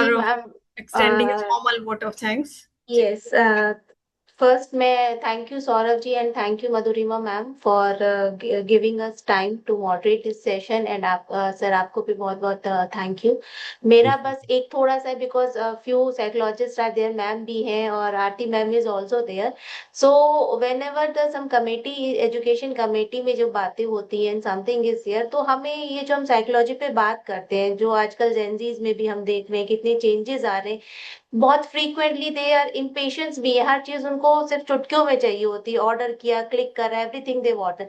extending a formal vote of thanks. Yes. First, मैं thank you Saurabh ji and thank you Madhurima ma'am for giving us time to moderate this session, and आप sir आपको भी बहुत बहुत thank you. मेरा बस एक थोड़ा सा, because few psychologists are there, ma'am भी हैं और आरती ma'am is also there. So whenever the some committee, education committee में जो बातें होती हैं, something is here, तो हमें ये जो हम साइकोलॉजी पे बात करते हैं, जो आजकल जेनजीज में भी हम देख रहे हैं कितने चेंजेस आ रहे हैं, बहुत फ्रीक्वेंटली दे आर इम्पेशेंस भी है. हर चीज उनको सिर्फ चुटकियों में चाहिए होती है, ऑर्डर किया, क्लिक करा, एवरीथिंग दे वांट.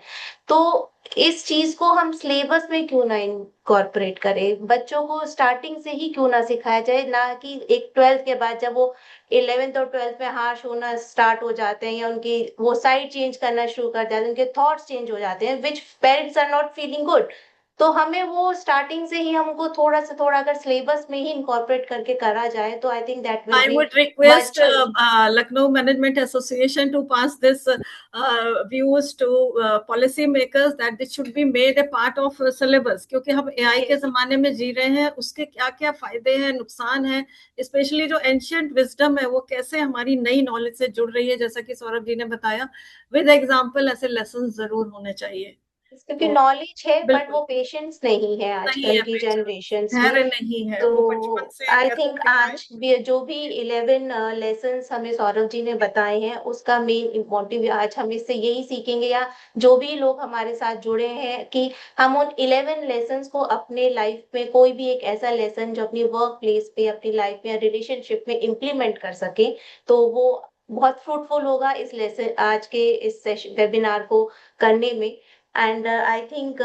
तो इस चीज को हम सिलेबस में क्यों ना इनकॉर्पोरेट करें, बच्चों को स्टार्टिंग से ही क्यों ना सिखाया जाए, ना कि एक 12th के बाद जब वो 11th और 12th में हार्श होना स्टार्ट हो जाते हैं, या उनकी वो साइड चेंज करना शुरू कर जाते हैं, उनके थॉट्स चेंज हो जाते हैं, which parents are not feeling good. तो हमें वो स्टार्टिंग से ही हमको थोड़ा से थोड़ा अगर सिलेबस में ही इनकॉर्पोरेट करके करा जाए, तो I think that I would request Lucknow Management Association to pass this views to policy makers that this should be made a part of syllabus, क्योंकि हम AI के जमाने में जी रहे हैं, उसके क्या क्या फायदे हैं, नुकसान है, स्पेशली जो एंशियंट विजडम है वो कैसे हमारी नई नॉलेज से जुड़ रही है, जैसा कि सौरभ जी ने बताया, विद एग्जाम्पल ऐसे लेसन जरूर होने चाहिए. क्योंकि नॉलेज है बट वो पेशेंस नहीं है आजकल की जनरेशन में, नहीं है. तो आई थिंक आज भी जो भी 11 लेसन्स हमें सौरभ जी ने बताए हैं, उसका मेन मोटिव आज हम इससे यही सीखेंगे, या जो भी लोग हमारे साथ जुड़े हैं, कि हम उन 11 लेसन्स को अपने लाइफ में, कोई भी एक ऐसा लेसन जो अपनी वर्क प्लेस पे, अपनी लाइफ में, रिलेशनशिप में इम्प्लीमेंट कर सके, तो वो बहुत फ्रूटफुल होगा इस लेसन, आज के इस वेबिनार को करने में. एंड आई थिंक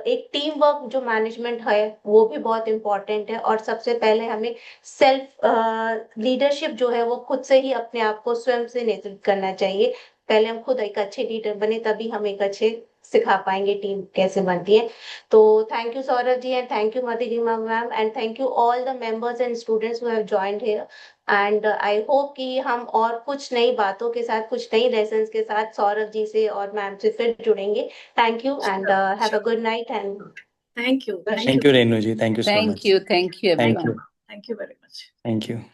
एक टीम वर्क जो मैनेजमेंट है वो भी बहुत इम्पोर्टेंट है, और सबसे पहले हमें सेल्फ लीडरशिप जो है वो खुद से ही अपने आप को स्वयं से नेतृत्व करना चाहिए. पहले हम खुद एक अच्छे लीडर बने, तभी हम एक अच्छे सिखा पाएंगे टीम कैसे बनती है. तो thank you Saurabh ji, and thank you Madhurima ma'am, and thank you all the members and students who have joined here. And I hope कि हम और कुछ नई बातों के साथ, कुछ नई लेसन्स के साथ सौरभ जी से और मैम से फिर जुड़ेंगे. Thank you and have a good night. And Thank you. Thank you, Renu ji. Thank you so much. Thank you Thank everyone. you. Thank you very much. Thank you.